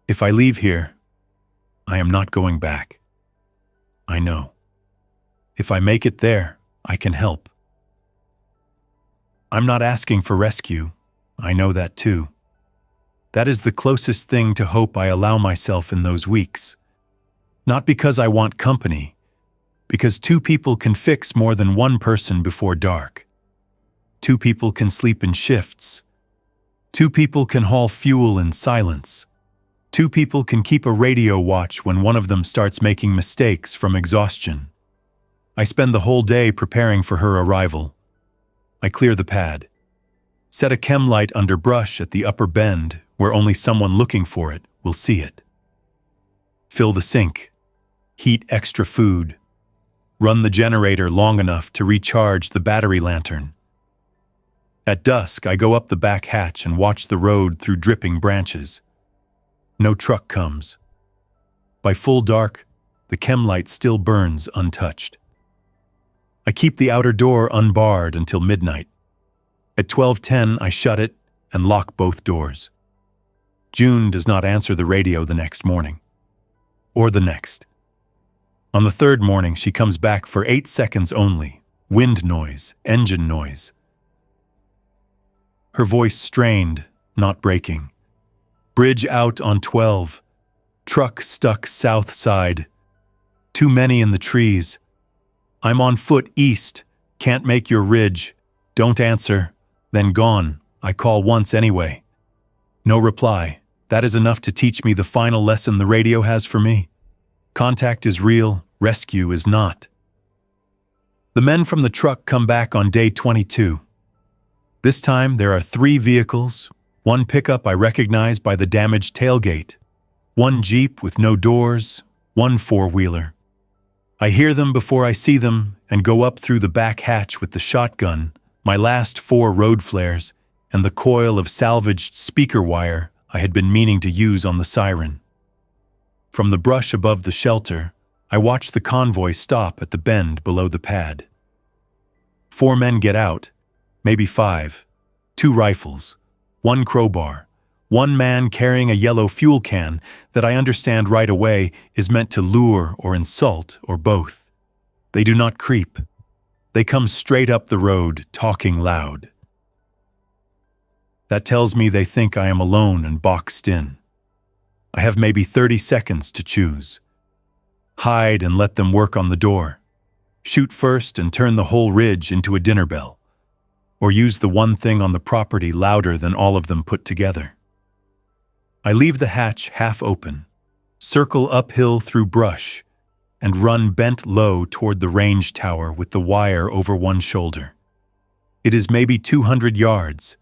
if I leave here, I am not going back. I know. If I make it there, I can help. I'm not asking for rescue. I know that too. That is the closest thing to hope I allow myself in those weeks. Not because I want company, because 2 people can fix more than 1 person before dark. 2 people can sleep in shifts. 2 people can haul fuel in silence. 2 people can keep a radio watch when one of them starts making mistakes from exhaustion. I spend the whole day preparing for her arrival. I clear the pad. Set a chem light under brush at the upper bend where only someone looking for it will see it. Fill the sink. Heat extra food. Run the generator long enough to recharge the battery lantern. At dusk, I go up the back hatch and watch the road through dripping branches. No truck comes. By full dark, the chem light still burns untouched. I keep the outer door unbarred until midnight. At 12:10, I shut it and lock both doors. June does not answer the radio the next morning. Or the next. On the 3rd morning, she comes back for 8 seconds only. Wind noise, engine noise. Her voice strained, not breaking. Bridge out on 12. Truck stuck south side. Too many in the trees. I'm on foot east. Can't make your ridge. Don't answer. Then gone. I call once anyway. No reply. That is enough to teach me the final lesson the radio has for me. Contact is real, rescue is not. The men from the truck come back on day 22. This time there are 3 vehicles, 1 pickup I recognize by the damaged tailgate, 1 Jeep with no doors, 1 4-wheeler. I hear them before I see them and go up through the back hatch with the shotgun, my last 4 road flares, and the coil of salvaged speaker wire I had been meaning to use on the siren. From the brush above the shelter, I watch the convoy stop at the bend below the pad. 4 men get out, maybe 5, 2 rifles, 1 crowbar, 1 man carrying a yellow fuel can that I understand right away is meant to lure or insult or both. They do not creep. They come straight up the road, talking loud. That tells me they think I am alone and boxed in. I have maybe 30 seconds to choose. Hide and let them work on the door. Shoot first and turn the whole ridge into a dinner bell. Or use the one thing on the property louder than all of them put together. I leave the hatch half open, circle uphill through brush, and run bent low toward the range tower with the wire over one shoulder. It is maybe 200 yards.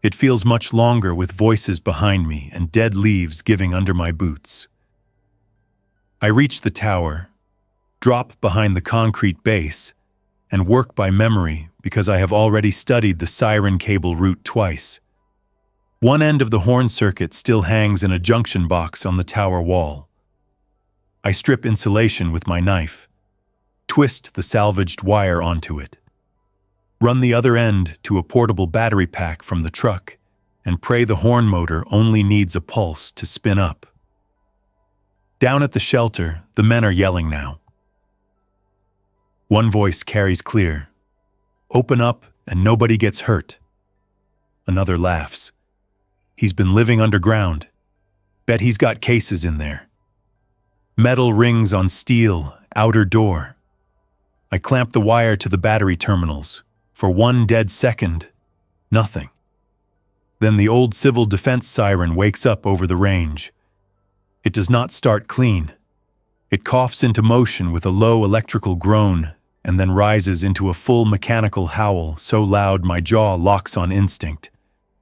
It feels much longer with voices behind me and dead leaves giving under my boots. I reach the tower, drop behind the concrete base, and work by memory because I have already studied the siren cable route twice. One end of the horn circuit still hangs in a junction box on the tower wall. I strip insulation with my knife, twist the salvaged wire onto it, run the other end to a portable battery pack from the truck, and pray the horn motor only needs a pulse to spin up. Down at the shelter, the men are yelling now. One voice carries clear. Open up and nobody gets hurt. Another laughs. He's been living underground. Bet he's got cases in there. Metal rings on steel, outer door. I clamp the wire to the battery terminals. For 1 dead second, nothing. Then the old civil defense siren wakes up over the range. It does not start clean. It coughs into motion with a low electrical groan and then rises into a full mechanical howl so loud my jaw locks on instinct,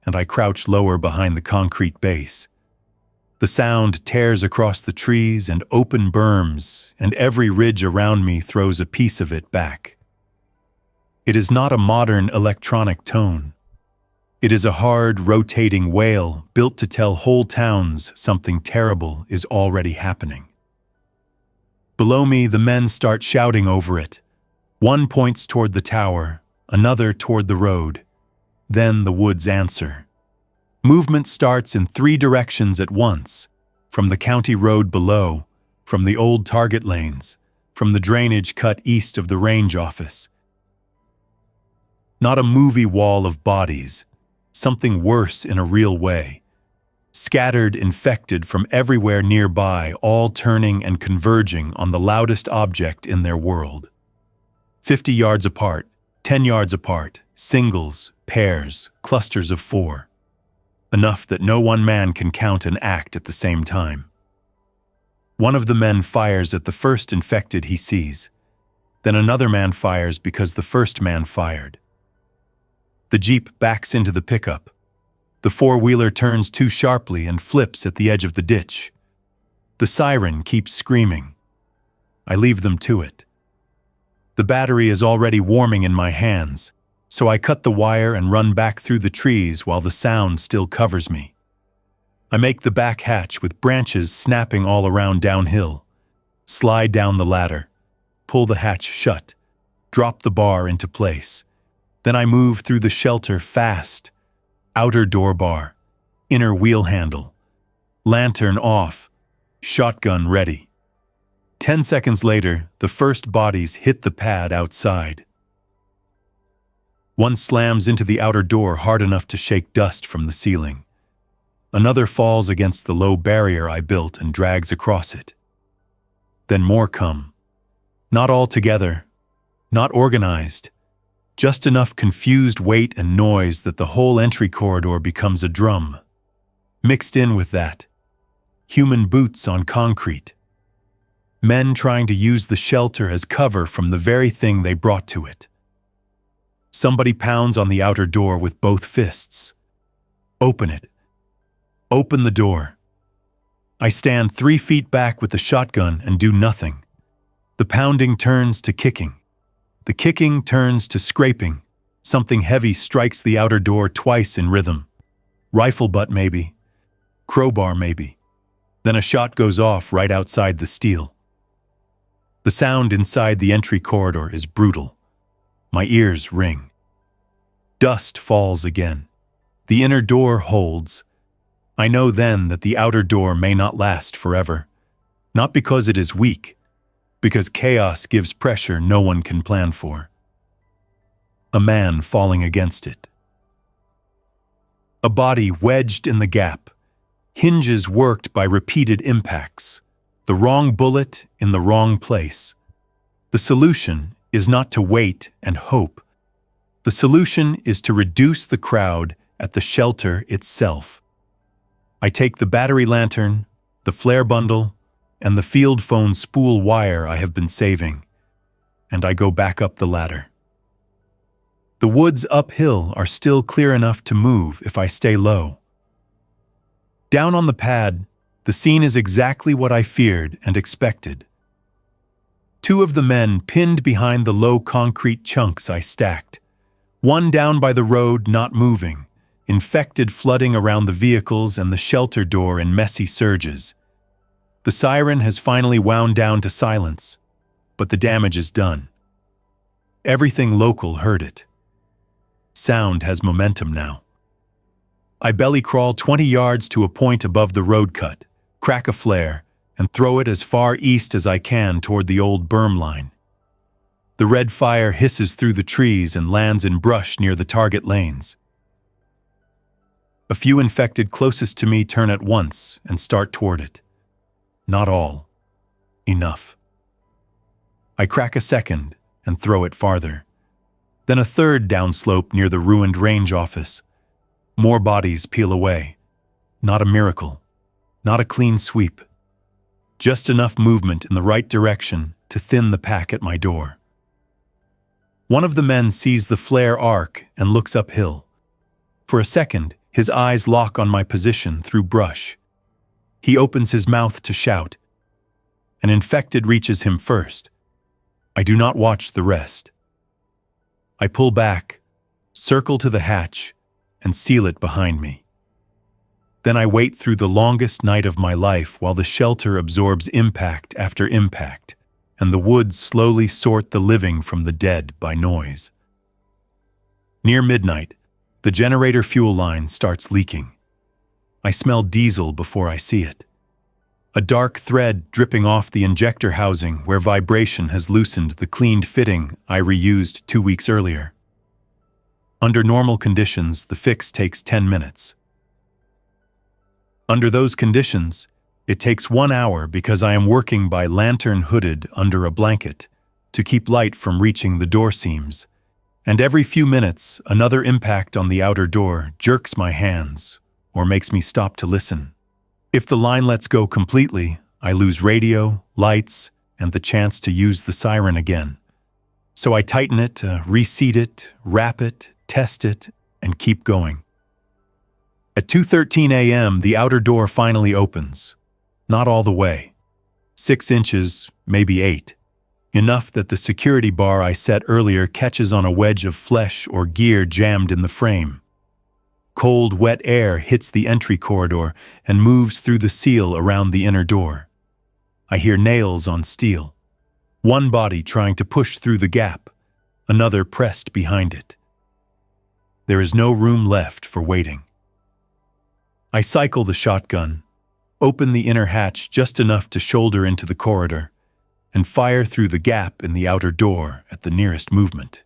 and I crouch lower behind the concrete base. The sound tears across the trees and open berms, and every ridge around me throws a piece of it back. It is not a modern electronic tone. It is a hard, rotating wail built to tell whole towns something terrible is already happening. Below me, the men start shouting over it. One points toward the tower, another toward the road. Then the woods answer. Movement starts in 3 directions at once, from the county road below, from the old target lanes, from the drainage cut east of the range office. Not a movie wall of bodies, something worse in a real way. Scattered, infected from everywhere nearby, all turning and converging on the loudest object in their world. 50 yards apart, 10 yards apart, singles, pairs, clusters of 4. Enough that no one man can count and act at the same time. One of the men fires at the first infected he sees. Then another man fires because the first man fired. The Jeep backs into the pickup. The 4-wheeler turns too sharply and flips at the edge of the ditch. The siren keeps screaming. I leave them to it. The battery is already warming in my hands, so I cut the wire and run back through the trees while the sound still covers me. I make the back hatch with branches snapping all around downhill, slide down the ladder, pull the hatch shut, drop the bar into place. Then I move through the shelter fast. Outer door bar, inner wheel handle, lantern off, shotgun ready. 10 seconds later, the first bodies hit the pad outside. One slams into the outer door hard enough to shake dust from the ceiling. Another falls against the low barrier I built and drags across it. Then more come. Not all together, Not organized, just enough confused weight and noise that the whole entry corridor becomes a drum. Mixed in with that, human boots on concrete. Men trying to use the shelter as cover from the very thing they brought to it. Somebody pounds on the outer door with both fists. Open it. Open the door. I stand 3 feet back with the shotgun and do nothing. The pounding turns to kicking. The kicking turns to scraping. Something heavy strikes the outer door twice in rhythm. Rifle butt maybe. Crowbar maybe. Then a shot goes off right outside the steel. The sound inside the entry corridor is brutal. My ears ring. Dust falls again. The inner door holds. I know then that the outer door may not last forever. Not because it is weak, because chaos gives pressure no one can plan for. A man falling against it. A body wedged in the gap. Hinges worked by repeated impacts. The wrong bullet in the wrong place. The solution is not to wait and hope. The solution is to reduce the crowd at the shelter itself. I take the battery lantern, the flare bundle, and the field phone spool wire I have been saving, and I go back up the ladder. The woods uphill are still clear enough to move if I stay low. Down on the pad, the scene is exactly what I feared and expected. 2 of the men pinned behind the low concrete chunks I stacked. One down by the road, not moving, infected flooding around the vehicles and the shelter door in messy surges. The siren has finally wound down to silence, but the damage is done. Everything local heard it. Sound has momentum now. I belly crawl 20 yards to a point above the road cut, crack a flare, and throw it as far east as I can toward the old berm line. The red fire hisses through the trees and lands in brush near the target lanes. A few infected closest to me turn at once and start toward it. Not all. Enough. I crack a second and throw it farther. Then a third downslope near the ruined range office. More bodies peel away. Not a miracle. Not a clean sweep. Just enough movement in the right direction to thin the pack at my door. One of the men sees the flare arc and looks uphill. For a second, his eyes lock on my position through brush. He opens his mouth to shout. An infected reaches him first. I do not watch the rest. I pull back, circle to the hatch, and seal it behind me. Then I wait through the longest night of my life while the shelter absorbs impact after impact, and the woods slowly sort the living from the dead by noise. Near midnight, the generator fuel line starts leaking. I smell diesel before I see it. A dark thread dripping off the injector housing where vibration has loosened the cleaned fitting I reused 2 weeks earlier. Under normal conditions, the fix takes 10 minutes. Under those conditions, it takes 1 hour because I am working by lantern hooded under a blanket to keep light from reaching the door seams, and every few minutes another impact on the outer door jerks my hands or makes me stop to listen. If the line lets go completely, I lose radio, lights, and the chance to use the siren again. So I tighten it, reseat it, wrap it, test it, and keep going. At 2:13 a.m., the outer door finally opens. Not all the way. 6 inches, maybe 8. Enough that the security bar I set earlier catches on a wedge of flesh or gear jammed in the frame. Cold, wet air hits the entry corridor and moves through the seal around the inner door. I hear nails on steel. One body trying to push through the gap, another pressed behind it. There is no room left for waiting. I cycle the shotgun, open the inner hatch just enough to shoulder into the corridor, and fire through the gap in the outer door at the nearest movement.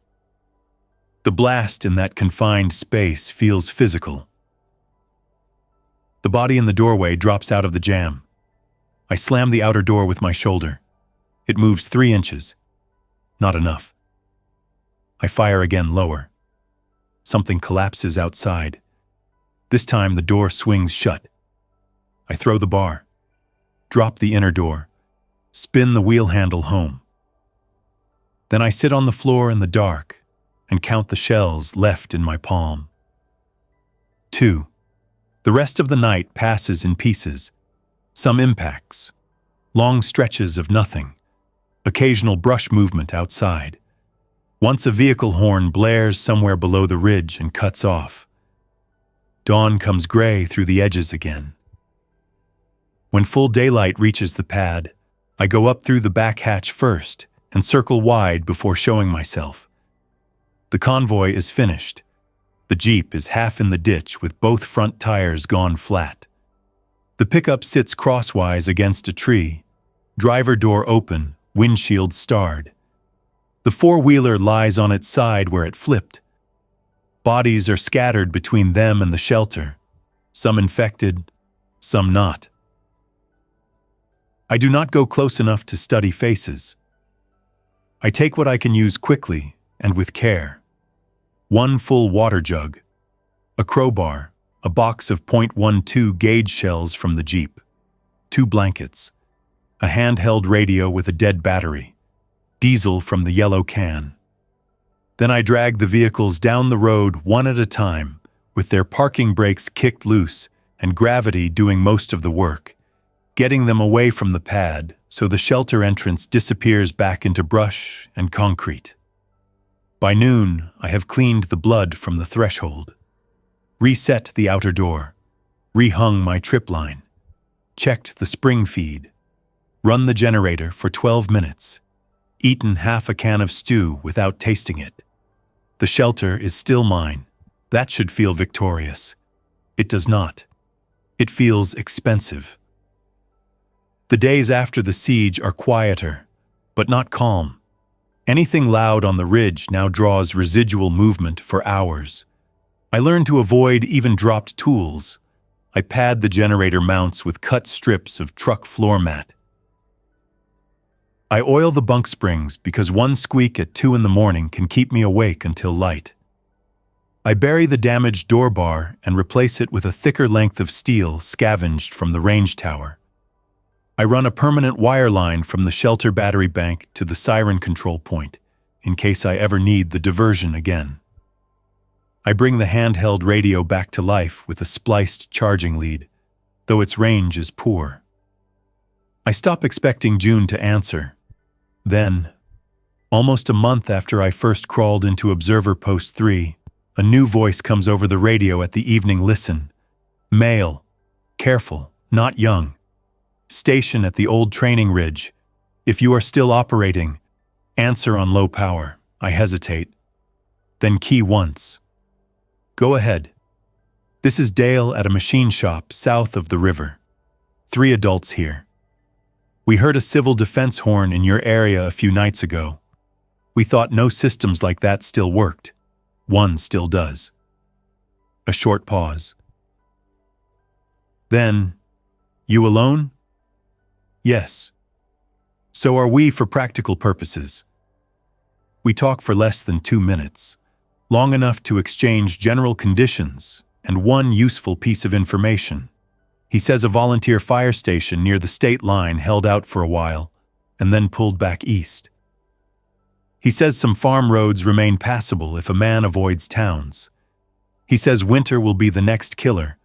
The blast in that confined space feels physical. The body in the doorway drops out of the jam. I slam the outer door with my shoulder. It moves 3 inches. Not enough. I fire again lower. Something collapses outside. This time the door swings shut. I throw the bar, drop the inner door, spin the wheel handle home. Then I sit on the floor in the dark and count the shells left in my palm. 2. The rest of the night passes in pieces. Some impacts, long stretches of nothing, occasional brush movement outside. Once a vehicle horn blares somewhere below the ridge and cuts off. Dawn comes gray through the edges again. When full daylight reaches the pad, I go up through the back hatch first and circle wide before showing myself. The convoy is finished. The Jeep is half in the ditch with both front tires gone flat. The pickup sits crosswise against a tree, driver door open, windshield starred. The four-wheeler lies on its side where it flipped. Bodies are scattered between them and the shelter, some infected, some not. I do not go close enough to study faces. I take what I can use quickly and with care. 1 full water jug, a crowbar, a box of .12 gauge shells from the Jeep, 2 blankets, a handheld radio with a dead battery, diesel from the yellow can. Then I drag the vehicles down the road one at a time, with their parking brakes kicked loose and gravity doing most of the work, getting them away from the pad so the shelter entrance disappears back into brush and concrete. By noon, I have cleaned the blood from the threshold, reset the outer door, rehung my trip line, checked the spring feed, run the generator for 12 minutes, eaten half a can of stew without tasting it. The shelter is still mine. That should feel victorious. It does not. It feels expensive. The days after the siege are quieter, but not calm. Anything loud on the ridge now draws residual movement for hours. I learn to avoid even dropped tools. I pad the generator mounts with cut strips of truck floor mat. I oil the bunk springs because one squeak at 2 in the morning can keep me awake until light. I bury the damaged door bar and replace it with a thicker length of steel scavenged from the range tower. I run a permanent wire line from the shelter battery bank to the siren control point, in case I ever need the diversion again. I bring the handheld radio back to life with a spliced charging lead, though its range is poor. I stop expecting June to answer. Then, almost a month after I first crawled into Observer Post 3, a new voice comes over the radio at the evening listen. Male. Careful, not young. Station at the old training ridge. If you are still operating, answer on low power. I hesitate. Then key once. Go ahead. This is Dale at a machine shop south of the river. 3 adults here. We heard a civil defense horn in your area a few nights ago. We thought no systems like that still worked. One still does. A short pause. Then, you alone? Yes. So are we for practical purposes. We talk for less than 2 minutes, long enough to exchange general conditions and one useful piece of information. He says a volunteer fire station near the state line held out for a while and then pulled back east. He says some farm roads remain passable if a man avoids towns. He says winter will be the next killer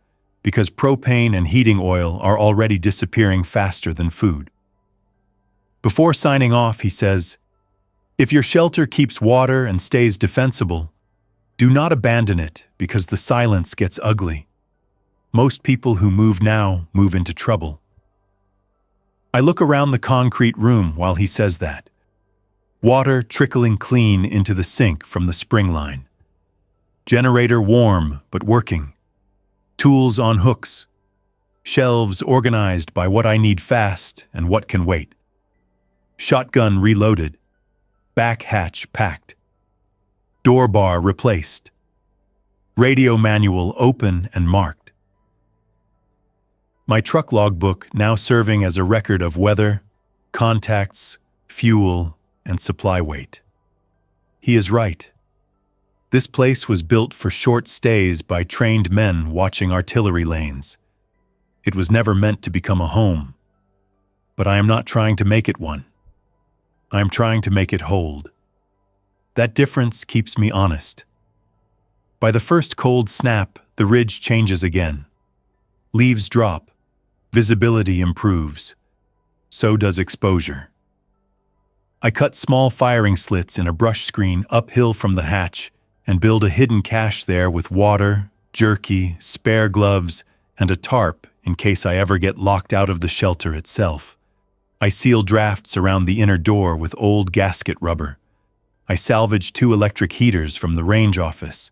because propane and heating oil are already disappearing faster than food. Before signing off, he says, if your shelter keeps water and stays defensible, do not abandon it because the silence gets ugly. Most people who move now move into trouble. I look around the concrete room while he says that. Water trickling clean into the sink from the spring line. Generator warm but working. Tools on hooks. Shelves organized by what I need fast and what can wait. Shotgun reloaded. Back hatch packed. Door bar replaced. Radio manual open and marked. My truck logbook now serving as a record of weather, contacts, fuel, and supply weight. He is right. This place was built for short stays by trained men watching artillery lanes. It was never meant to become a home. But I am not trying to make it one. I am trying to make it hold. That difference keeps me honest. By the first cold snap, the ridge changes again. Leaves drop. Visibility improves. So does exposure. I cut small firing slits in a brush screen uphill from the hatch and build a hidden cache there with water, jerky, spare gloves, and a tarp in case I ever get locked out of the shelter itself. I seal drafts around the inner door with old gasket rubber. I salvage 2 electric heaters from the range office,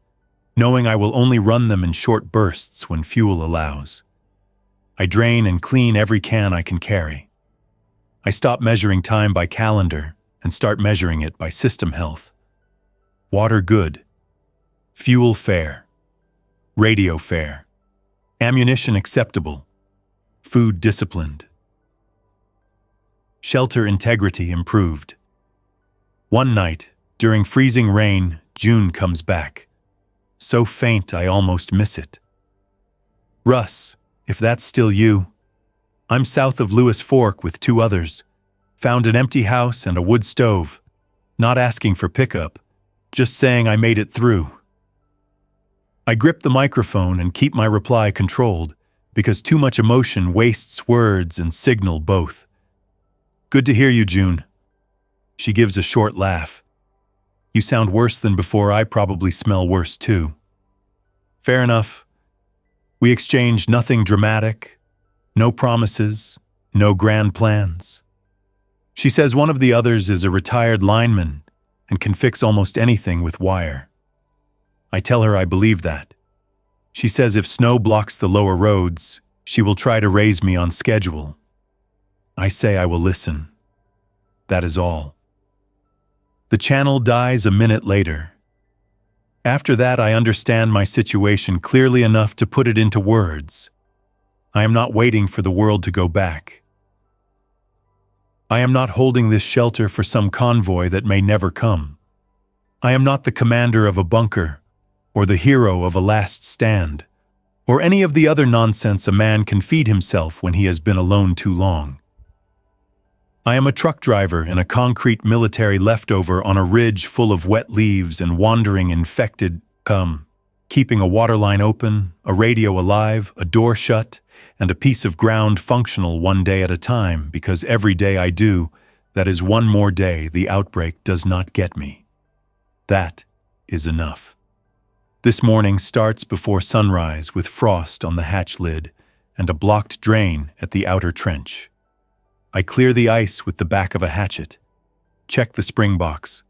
knowing I will only run them in short bursts when fuel allows. I drain and clean every can I can carry. I stop measuring time by calendar and start measuring it by system health. Water good. Fuel fair. Radio fair. Ammunition acceptable. Food disciplined. Shelter integrity improved. One night, during freezing rain, June comes back. So faint I almost miss it. Russ, if that's still you, I'm south of Lewis Fork with 2 others. Found an empty house and a wood stove. Not asking for pickup, just saying I made it through. I grip the microphone and keep my reply controlled because too much emotion wastes words and signal both. Good to hear you, June. She gives a short laugh. You sound worse than before. I probably smell worse too. Fair enough. We exchange nothing dramatic, no promises, no grand plans. She says one of the others is a retired lineman and can fix almost anything with wire. I tell her I believe that. She says if snow blocks the lower roads, she will try to raise me on schedule. I say I will listen. That is all. The channel dies a minute later. After that, I understand my situation clearly enough to put it into words. I am not waiting for the world to go back. I am not holding this shelter for some convoy that may never come. I am not the commander of a bunker, or the hero of a last stand, or any of the other nonsense a man can feed himself when he has been alone too long. I am a truck driver in a concrete military leftover on a ridge full of wet leaves and wandering infected, keeping a water line open, a radio alive, a door shut, and a piece of ground functional one day at a time, because every day I do, that is one more day the outbreak does not get me. That is enough. This morning starts before sunrise with frost on the hatch lid and a blocked drain at the outer trench. I clear the ice with the back of a hatchet, check the spring box,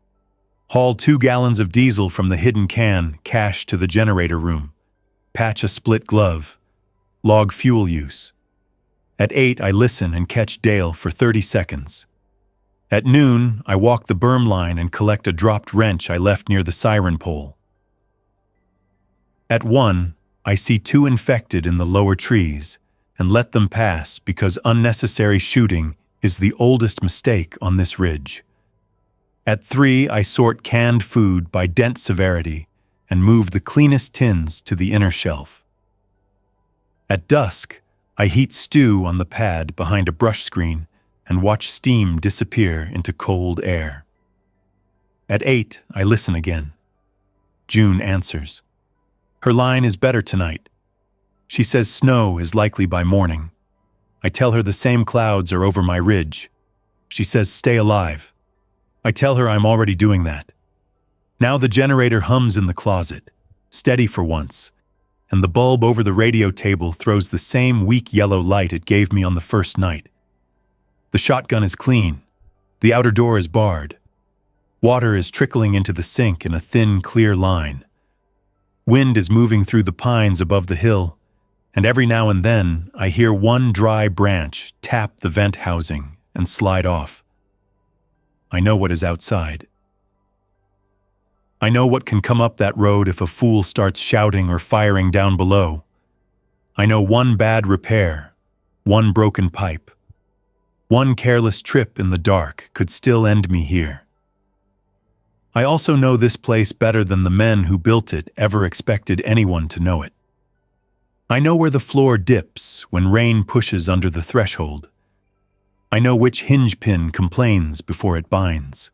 haul 2 gallons of diesel from the hidden can cached to the generator room, patch a split glove, log fuel use. At 8, I listen and catch Dale for 30 seconds. At noon, I walk the berm line and collect a dropped wrench I left near the siren pole. At 1, I see 2 infected in the lower trees and let them pass because unnecessary shooting is the oldest mistake on this ridge. At 3, I sort canned food by dent severity and move the cleanest tins to the inner shelf. At dusk, I heat stew on the pad behind a brush screen and watch steam disappear into cold air. At 8, I listen again. June answers. Her line is better tonight. She says snow is likely by morning. I tell her the same clouds are over my ridge. She says stay alive. I tell her I'm already doing that. Now the generator hums in the closet, steady for once, and the bulb over the radio table throws the same weak yellow light it gave me on the first night. The shotgun is clean. The outer door is barred. Water is trickling into the sink in a thin, clear line. Wind is moving through the pines above the hill, and every now and then I hear one dry branch tap the vent housing and slide off. I know what is outside. I know what can come up that road if a fool starts shouting or firing down below. I know one bad repair, one broken pipe, one careless trip in the dark could still end me here. I also know this place better than the men who built it ever expected anyone to know it. I know where the floor dips when rain pushes under the threshold. I know which hinge pin complains before it binds.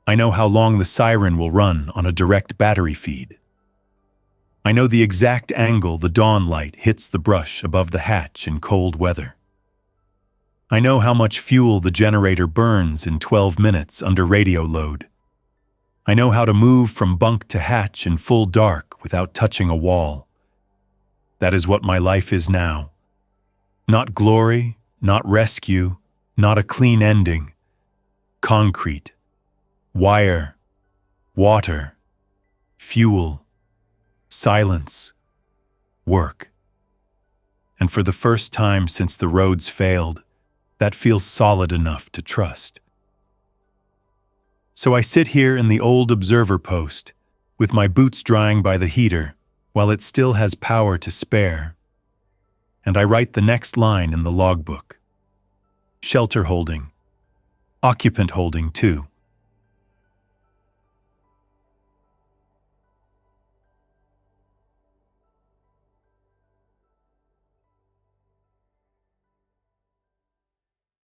I know how long the siren will run on a direct battery feed. I know the exact angle the dawn light hits the brush above the hatch in cold weather. I know how much fuel the generator burns in 12 minutes under radio load. I know how to move from bunk to hatch in full dark without touching a wall. That is what my life is now. Not glory, not rescue, not a clean ending. Concrete, wire, water, fuel, silence, work. And for the first time since the roads failed, that feels solid enough to trust. So I sit here in the old observer post, with my boots drying by the heater, while it still has power to spare. And I write the next line in the logbook. Shelter holding. Occupant holding, too.